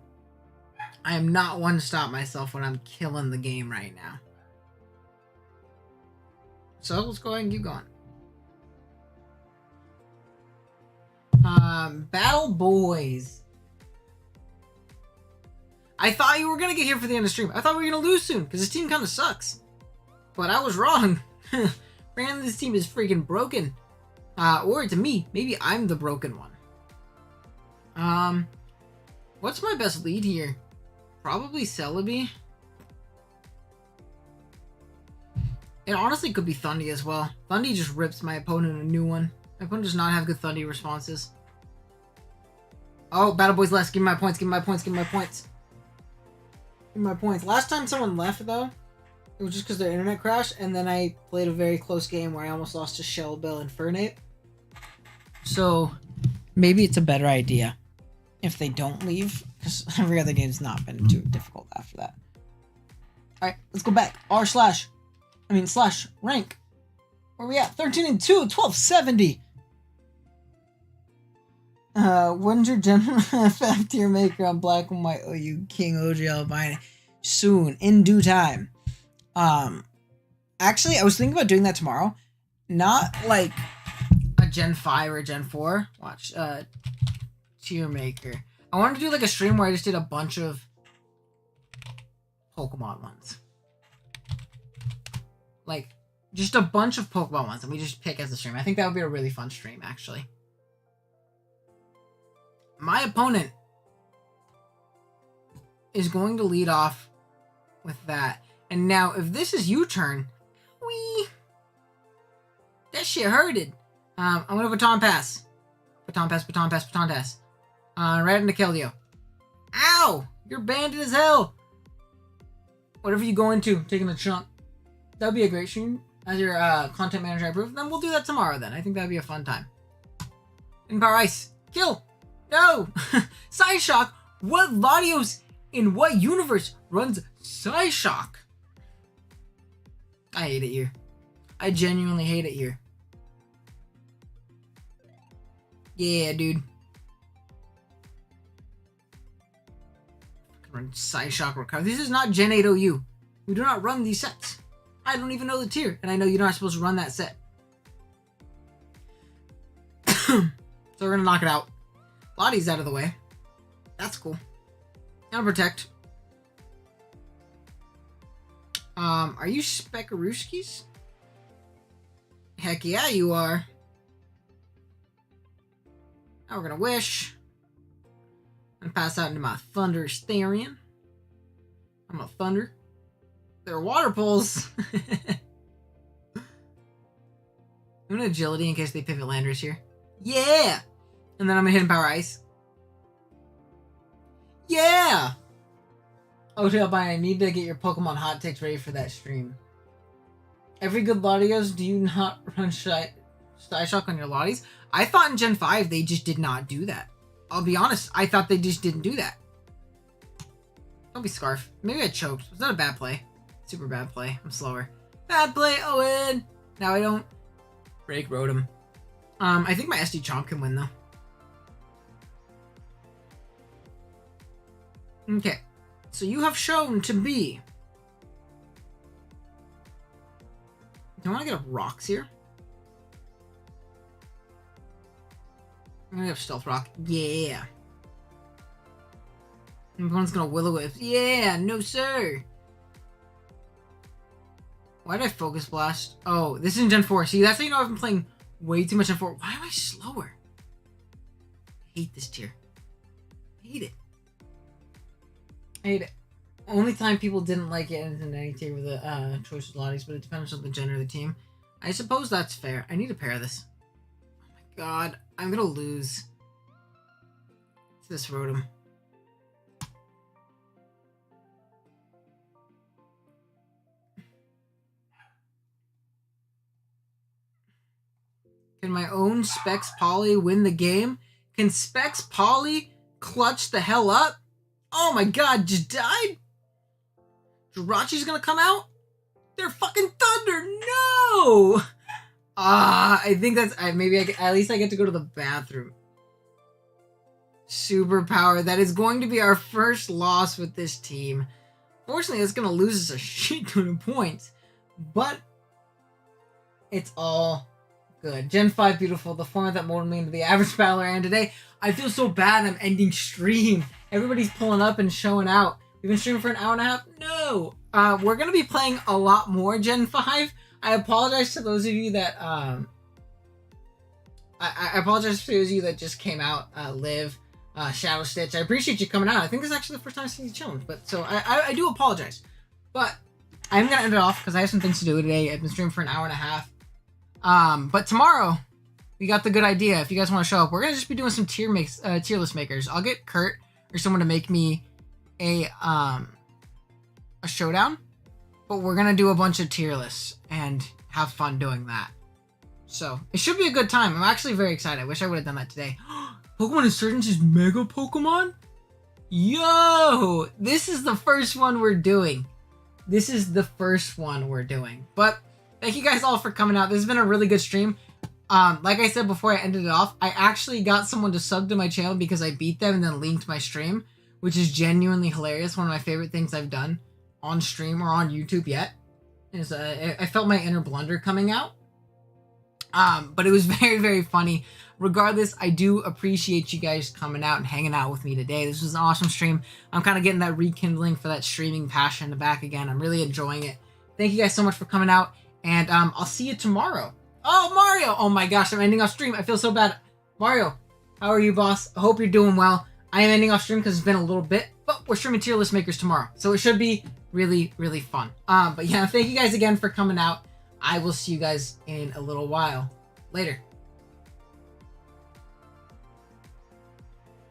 I am not one to stop myself when I'm killing the game right now. So let's go ahead and keep going. Battle Boys. I thought you were going to get here for the end of the stream. I thought we were going to lose soon, because this team kind of sucks. But I was wrong. Apparently this team is freaking broken. Or to me, maybe I'm the broken one. What's my best lead here? Probably Celebi. It honestly could be Thundy as well. Thundy just rips my opponent a new one. My opponent does not have good Thundy responses. Oh, Battle Boys less. Give me my points, give me my points, give me my points. Give me my points. Last time someone left, though, it was just because their internet crashed, and then I played a very close game where I almost lost to Shell Bill and Fernape. So, maybe it's a better idea if they don't leave, because every other game's not been too difficult after that. Alright, let's go back. /rank. Where we at? 13-2, 1270. When's your general FF tier maker on Black and White? Oh, you King OG Albino. Soon, in due time. Actually, I was thinking about doing that tomorrow. Not like a Gen 5 or a Gen 4. Watch, tier maker. I wanted to do like a stream where I just did a bunch of Pokemon ones. Like, just a bunch of Pokemon ones, and we just pick as a stream. I think that would be a really fun stream, actually. My opponent is going to lead off with that. And now, if this is U-turn, that shit hurted. I'm gonna Baton Pass. Baton Pass, Baton Pass, Baton Pass. Right into Keldeo. Ow! You're banded as hell! Whatever you go into, taking a chunk. That'd be a great stream. As your content manager, I approve. Then we'll do that tomorrow then. I think that'd be a fun time. In Power Ice. Kill! No! Psyshock? What Latios in what universe runs Psyshock? I hate it here. I genuinely hate it here. Yeah, dude. Run Psyshock recover. This is not Gen 8 OU. We do not run these sets. I don't even know the tier, and I know you're not supposed to run that set. So we're gonna knock it out. Lottie's out of the way. That's cool. Now protect. Are you Spekaruskis? Heck yeah, you are. Now we're gonna wish. I'm gonna pass out into my Thunderous Therian. I'm a Thunder. They're water pulls. I'm gonna Agility in case they pivot Landers here. Yeah! And then I'm gonna hit him Power Ice. Yeah! Oh, Tailbine, I need to get your Pokemon hot takes ready for that stream. Every good Latios, do you not run Psyshock on your Lotties? I thought in Gen 5 they just did not do that. I'll be honest, I thought they just didn't do that. Don't be Scarf. Maybe I choked. Was that a bad play? Super bad play. I'm slower. Bad play, Owen! Now I don't. Break Rotom. I think my SD Chomp can win though. Okay. So you have shown to be. Do I want to get a Rocks here? I'm gonna have Stealth Rock. Yeah. Everyone's gonna Will-O-Wisp. Yeah, no sir. Why did I Focus Blast? Oh, this is in Gen 4. See, that's how you know I've been playing way too much Gen 4. Why am I slower? I hate this tier. I hate it. I hate it. Only time people didn't like it in any tier with the choice of Lotties, but it depends on the gen of the team. I suppose that's fair. I need to pair this. Oh my god, I'm gonna lose to this Rotom. Can my own Specs Poly win the game? Can Specs Poly clutch the hell up? Oh my god, just died? Jirachi's gonna come out? They're fucking Thunder! No! I think that's... maybe at least I get to go to the bathroom. Superpower. That is going to be our first loss with this team. Fortunately, it's gonna lose us a shit ton of points. But it's all good. Gen 5 beautiful. The format that molded me into the average battler I am today. I feel so bad I'm ending stream. Everybody's pulling up and showing out. We've been streaming for an hour and a half? No! We're gonna be playing a lot more Gen 5. I apologize to those of you that, I apologize to those of you that just came out, Liv, Shadow Stitch. I appreciate you coming out. I think this is actually the first time I've seen you challenge, but, so, I do apologize. But, I'm gonna end it off, because I have some things to do today. I've been streaming for an hour and a half. But tomorrow, we got the good idea. If you guys want to show up, we're gonna just be doing some tier list makers. I'll get Kurt or someone to make me a showdown, but we're gonna do a bunch of tier lists and have fun doing that. So it should be a good time. I'm actually very excited. I wish I would have done that today. Pokemon Insurgence is Mega Pokemon? Yo! This is the first one we're doing. But thank you guys all for coming out. This has been a really good stream. like I said before I ended it off, I actually got someone to sub to my channel because I beat them and then linked my stream, which is genuinely hilarious. One of my favorite things I've done on stream or on YouTube yet is I felt my inner blunder coming out. But it was very, very funny. Regardless, I do appreciate you guys coming out and hanging out with me today. This was an awesome stream. I'm kind of getting that rekindling for that streaming passion back again. I'm really enjoying it. Thank you guys so much for coming out, and I'll see you tomorrow. Oh, Mario! Oh my gosh, I'm ending off stream. I feel so bad. Mario, how are you, boss? I hope you're doing well. I am ending off stream because it's been a little bit, but we're streaming Tier List Makers tomorrow, so it should be really, really fun. But yeah, thank you guys again for coming out. I will see you guys in a little while. Later.